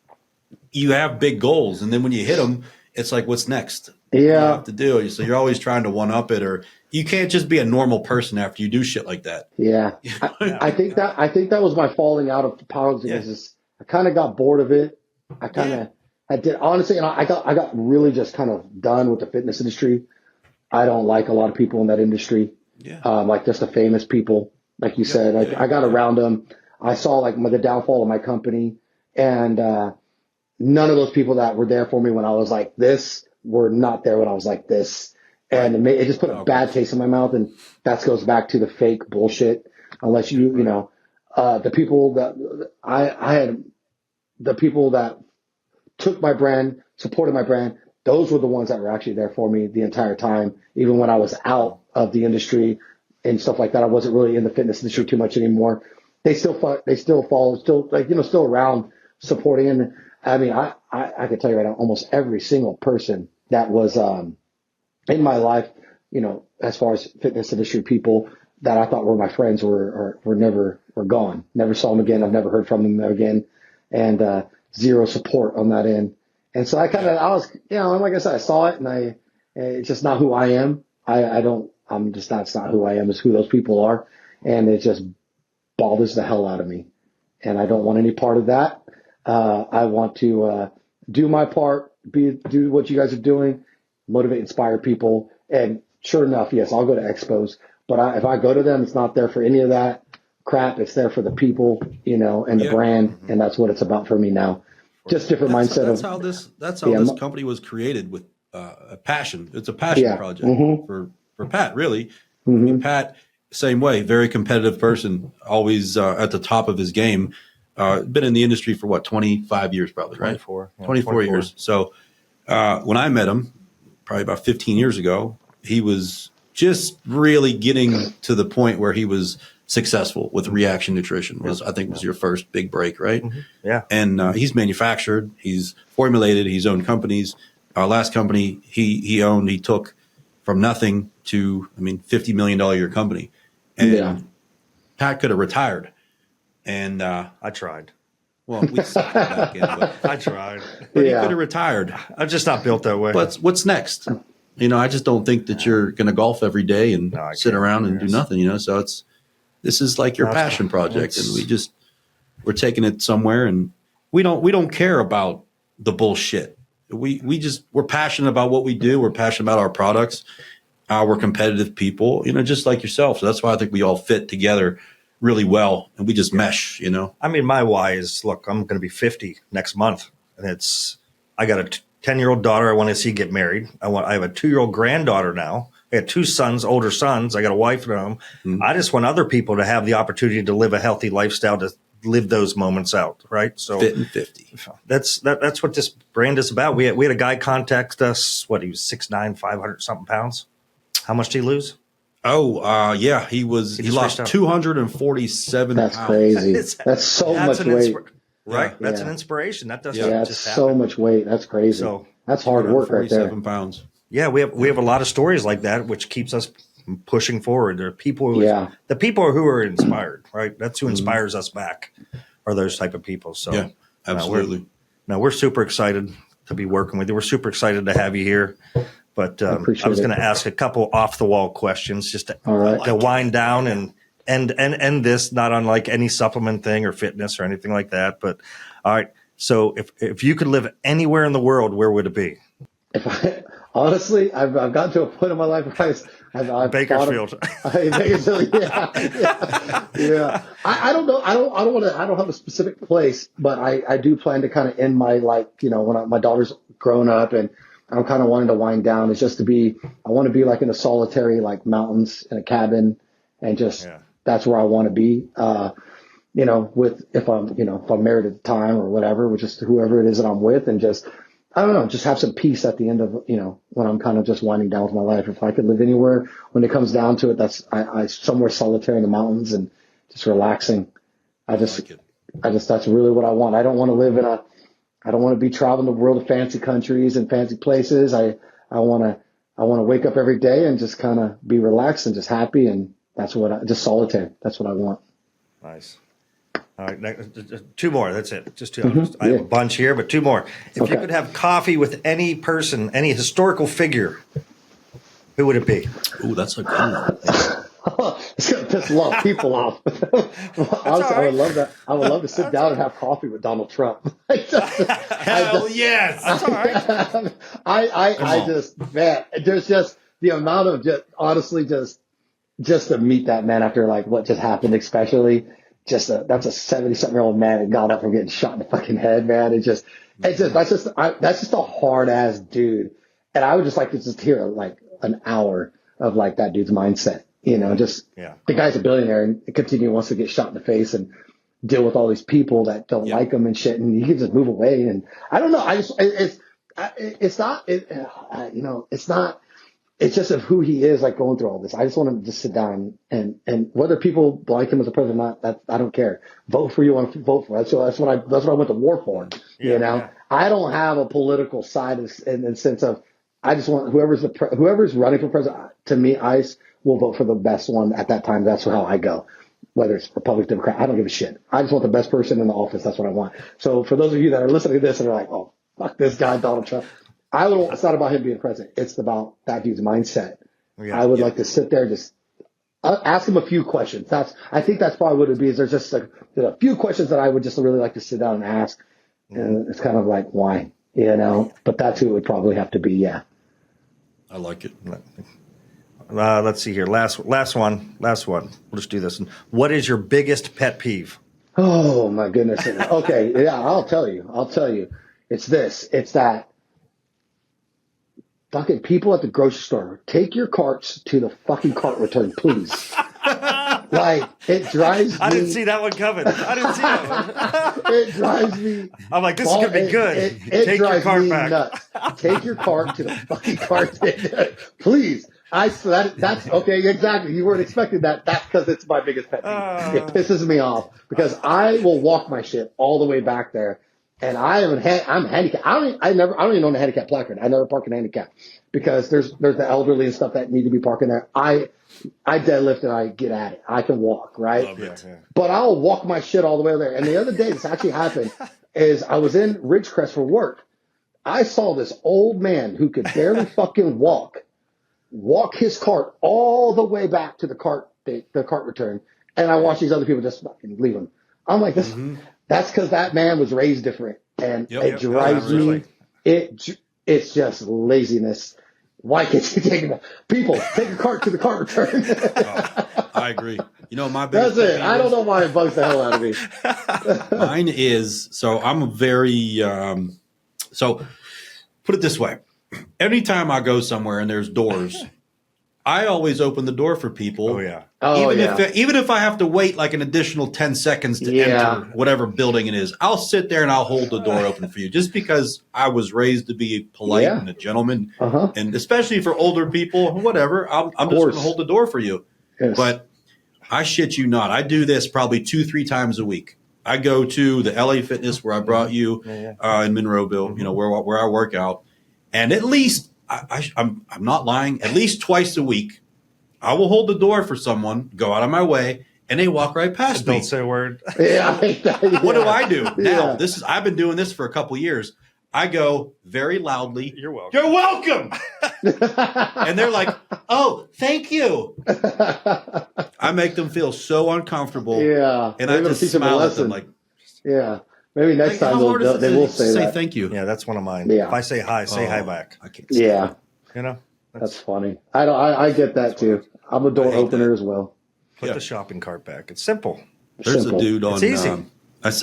Speaker 3: you have big goals, and then when you hit them, it's like, what's next?
Speaker 4: Yeah.
Speaker 3: You have to do. So you're always trying to one up it, or you can't just be a normal person after you do shit like that.
Speaker 4: Yeah. I think that was my falling out of powerlifting. Is I kind of got bored of it. I did honestly, and I got really just kind of done with the fitness industry. I don't like a lot of people in that industry. Yeah. Like just the famous people, like you said. I got around them. I saw like the downfall of my company, and none of those people that were there for me when I was like this were not there when I was like this. And it just put a bad taste in my mouth. And that goes back to the fake bullshit. Unless the people that I had, the people that took my brand, supported my brand, those were the ones that were actually there for me the entire time. Even when I was out of the industry and stuff like that, I wasn't really in the fitness industry too much anymore. They still follow, still around supporting. And I mean, I can tell you right now, almost every single person that was in my life, as far as fitness industry people that I thought were my friends were gone. Never saw them again. I've never heard from them again, and zero support on that end. And so like I said, I saw it, and it's just not who I am. That's not who I am. It's who those people are, and it just bothers the hell out of me, and I don't want any part of that. I want to do my part, do what you guys are doing, motivate, inspire people. And sure enough, yes, I'll go to expos, but if I go to them, it's not there for any of that crap. It's there for the people, and the brand, and that's what it's about for me now. Just different mindset.
Speaker 3: That's how this company was created, with a passion. It's a passion project for Pat, really. I mean, Pat, same way, very competitive person, always at the top of his game. Been in the industry for 25 years, probably, right? 24 years. So when I met him, probably about 15 years ago, he was just really getting to the point where he was successful with Reaction Nutrition. I think was your first big break, right? Mm-hmm.
Speaker 2: Yeah.
Speaker 3: And he's manufactured, he's formulated, he's owned companies. Our last company he owned, he took from nothing to, $50 million a year company. And Pat could have retired. And
Speaker 2: I tried.
Speaker 3: Well, we sucked back in, but
Speaker 2: I tried.
Speaker 3: But he could have retired.
Speaker 2: I'm just not built that way.
Speaker 3: But what's next? I just don't think that you're going to golf every day and sit around and do nothing. So this is like your passion project, and we're taking it somewhere, and we don't care about the bullshit. We're passionate about what we do. We're passionate about our products. We're competitive people, just like yourself. So that's why I think we all fit together really well, and we just mesh,
Speaker 2: my why is, look, I'm going to be 50 next month, and I got a 10-year-old daughter I want to see get married. I have a 2-year-old granddaughter now. We had 2 sons, older sons. I got a wife at home. Mm-hmm. I just want other people to have the opportunity to live a healthy lifestyle, to live those moments out, right? So
Speaker 3: fit and 50.
Speaker 2: That's what this brand is about. We had a guy contact us. What, he was 6'9", 500 something pounds. How much did he lose?
Speaker 3: Oh, yeah, he lost 247
Speaker 4: That's
Speaker 3: pounds.
Speaker 4: crazy. That's so much weight.
Speaker 2: Right?
Speaker 3: Yeah.
Speaker 2: That's an inspiration. That doesn't just happen.
Speaker 4: So much weight. That's crazy. So that's hard work right there.
Speaker 3: 47 pounds.
Speaker 2: Yeah, we have a lot of stories like that, which keeps us pushing forward. There are people who the people who are inspired, right? That's who inspires us back, are those type of people. So
Speaker 3: yeah, absolutely.
Speaker 2: We're super excited to be working with you. We're super excited to have you here. But I was going to ask a couple off the wall questions just to wind down and end this, not unlike any supplement thing or fitness or anything like that. But all right. So if you could live anywhere in the world, where would it be?
Speaker 4: Honestly, I've gotten to a point in my life where I've
Speaker 2: Bakersfield.
Speaker 4: Bakersfield, yeah. I don't know. I don't have a specific place, but I do plan to kind of end my, like, when my daughter's grown up and I'm kind of wanting to wind down, is just I want to be like in a solitary, like mountains in a cabin, and just that's where I want to be. If I'm married at the time or whatever, with just whoever it is that I'm with, and just, I don't know, just have some peace at the end of, when I'm kind of just winding down with my life. If I could live anywhere, when it comes down to it, that's somewhere solitary in the mountains and just relaxing. That's really what I want. I don't want to live I don't want to be traveling the world of fancy countries and fancy places. I want to wake up every day and just kind of be relaxed and just happy. And that's just solitary. That's what I want.
Speaker 2: Nice. All right, 2 more. That's it. Just 2. Mm-hmm. I have a bunch here, but 2 more. If you could have coffee with any person, any historical figure, who would it be?
Speaker 3: Ooh, that's a good one.
Speaker 4: It's going to piss a lot of people off. Honestly, I would love that. I would love to sit down and have coffee with Donald Trump.
Speaker 2: Hell yes. That's all right.
Speaker 4: There's just the amount of honestly, just to meet that man after like what just happened, especially that's a 70-something-year-old man that got up from getting shot in the fucking head, man. That's just a hard ass dude. And I would just like to just hear like an hour of like that dude's mindset. The guy's a billionaire and wants to get shot in the face and deal with all these people that don't like him and shit. And he can just move away. And I don't know. It's just of who he is, like going through all this. I just want him to just sit down and whether people like him as a president or not, I don't care. Vote for you want to vote for. That's what I went to war for. I don't have a political side in the sense of, I just want whoever's running for president. To me, I will vote for the best one at that time. That's how I go. Whether it's Republican, Democrat, I don't give a shit. I just want the best person in the office. That's what I want. So for those of you that are listening to this and are like, oh, fuck this guy, Donald Trump. It's not about him being president. It's about that dude's mindset. I would like to sit there and just ask him a few questions. I think that's probably what it would be. Is there's a few questions that I would just really like to sit down and ask. And it's kind of like, why? But that's who it would probably have to be. Yeah.
Speaker 3: I like it.
Speaker 2: Let's see here. Last one. We'll just do this. What is your biggest pet peeve?
Speaker 4: Oh my goodness. Okay. Yeah, I'll tell you. It's this. It's that fucking people at the grocery store, take your carts to the fucking cart return, please. Like, it drives me.
Speaker 2: I didn't see that one coming.
Speaker 4: It drives me.
Speaker 2: I'm like, this is going to be good.
Speaker 4: It drives me nuts. Take your cart to the fucking cart. Please. That's okay. Exactly. You weren't expecting that. That's because it's my biggest pet peeve. It pisses me off because I will walk my shit all the way back there. And I'm handicapped. I don't even own a handicap placard. I never park in handicap because there's the elderly and stuff that need to be parking there. I deadlift and I get at it. I can walk, right? But I'll walk my shit all the way there. And the other day, this actually happened, is I was in Ridgecrest for work. I saw this old man who could barely fucking walk his cart all the way back to the cart return. And I watched these other people just fucking leave him. I'm like, this. Mm-hmm. That's because that man was raised different, and it drives me. It's just laziness. Why can't you take a cart to the cart return?
Speaker 3: I agree. My biggest.
Speaker 4: That's it. I don't know why it bugs the hell out of me.
Speaker 3: Mine is, so I'm a very so put it this way. Anytime I go somewhere and there's doors, I always open the door for people.
Speaker 2: Oh yeah.
Speaker 4: Oh,
Speaker 3: Even if I have to wait like an additional 10 seconds to enter whatever building it is, I'll sit there and I'll hold the door open for you just because I was raised to be polite and a gentleman. And especially for older people, whatever, I'm just going to hold the door for you.
Speaker 4: Yes.
Speaker 3: But I shit you not. I do this probably 2-3 times a week. I go to the LA Fitness where I brought you in Monroeville, where I work out. And at least, I'm not lying, at least twice a week, I will hold the door for someone, go out of my way, and they walk right past me.
Speaker 2: Don't say a word.
Speaker 3: What do I do now? I've been doing this for a couple years. I go very loudly, "You're welcome." You're welcome. And they're like, "Oh, thank you." I make them feel so uncomfortable.
Speaker 4: Yeah.
Speaker 3: And I just smile at them like,
Speaker 4: maybe next time they will say
Speaker 3: thank you.
Speaker 2: Yeah, that's one of mine.
Speaker 4: Yeah.
Speaker 2: If I say hi, say hi back.
Speaker 3: I can't.
Speaker 4: That's funny. I get that too. I'm a door opener as well.
Speaker 2: Put the shopping cart back. It's simple.
Speaker 3: There's a dude on.
Speaker 2: It's easy.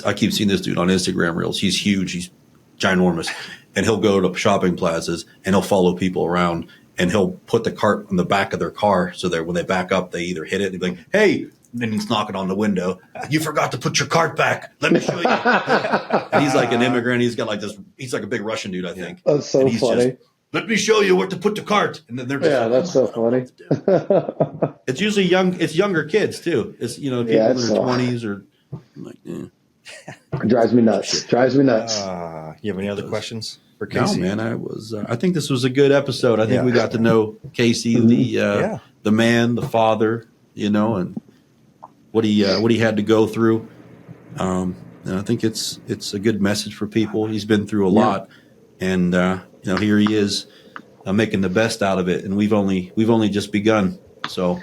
Speaker 3: I keep seeing this dude on Instagram Reels. He's huge. He's ginormous, and he'll go to shopping plazas and he'll follow people around and he'll put the cart on the back of their car so that when they back up, they either hit it and be like, "Hey." And then he's knocking on the window. "You forgot to put your cart back. Let me show you." And he's like an immigrant. He's got like this. He's like a big Russian dude, I think.
Speaker 4: That's so funny.
Speaker 3: "Let me show you where to put the cart." And then they're just
Speaker 4: that's so funny.
Speaker 3: It's usually younger kids too. It's people in their 20s or I'm like,
Speaker 4: It drives me nuts.
Speaker 2: You have any other questions for Casey?
Speaker 3: No, man. I think this was a good episode. I think we got to know Casey, the man, the father, and what he had to go through. And I think it's a good message for people. He's been through a lot, and here he is making the best out of it. And we've only just begun. So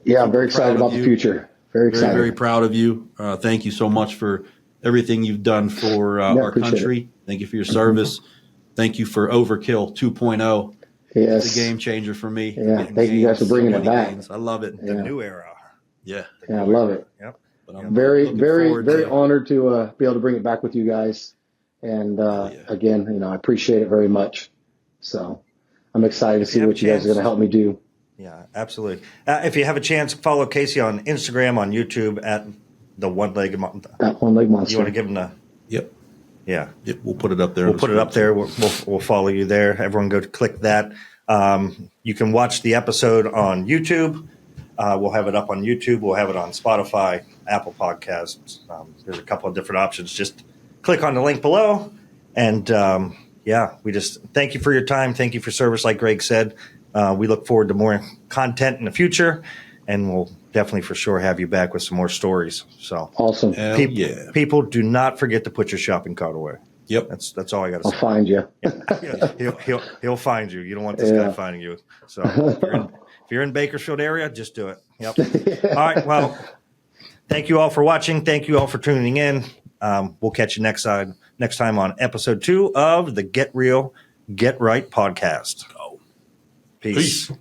Speaker 4: I'm very excited about the future. Very excited.
Speaker 3: Very, very proud of you. Thank you so much for everything you've done for our country. Thank you for your service. Thank you for Overkill 2.0.
Speaker 4: Yes.
Speaker 3: It's a game changer for me.
Speaker 4: Yeah. Thank you guys for bringing it back.
Speaker 3: Games. I love it.
Speaker 2: The new era.
Speaker 3: Yeah.
Speaker 4: I love it.
Speaker 2: Yep.
Speaker 3: But I'm
Speaker 4: very,
Speaker 3: looking
Speaker 4: very,
Speaker 3: forward
Speaker 4: very
Speaker 3: to-
Speaker 4: honored to be able to bring it back with you guys. And again, I appreciate it very much. So I'm excited to see what you guys are going to help me do.
Speaker 2: Yeah, absolutely. If you have a chance, follow Casey on Instagram, on YouTube at the One Leg Monster.
Speaker 4: That One Leg Monster.
Speaker 2: You want to give him the?
Speaker 3: Yep.
Speaker 2: Yeah.
Speaker 3: Yep. We'll put it up there.
Speaker 2: We'll put it up there. We'll follow you there. Everyone go to click that. You can watch the episode on YouTube. We'll have it up on YouTube. We'll have it on Spotify, Apple Podcasts. There's a couple of different options. Just click on the link below. And we just thank you for your time. Thank you for service, like Greg said. We look forward to more content in the future, and we'll definitely for sure have you back with some more stories. So
Speaker 4: awesome.
Speaker 2: People do not forget to put your shopping cart away.
Speaker 3: Yep.
Speaker 2: That's all I got to say.
Speaker 4: I'll find you.
Speaker 2: He'll find you. You don't want this guy finding you. So if you're in Bakersfield area, just do it. Yep. All right. Well, thank you all for watching. Thank you all for tuning in. We'll catch you next time on episode 2 of the Get Real, Get Right podcast.
Speaker 3: Peace.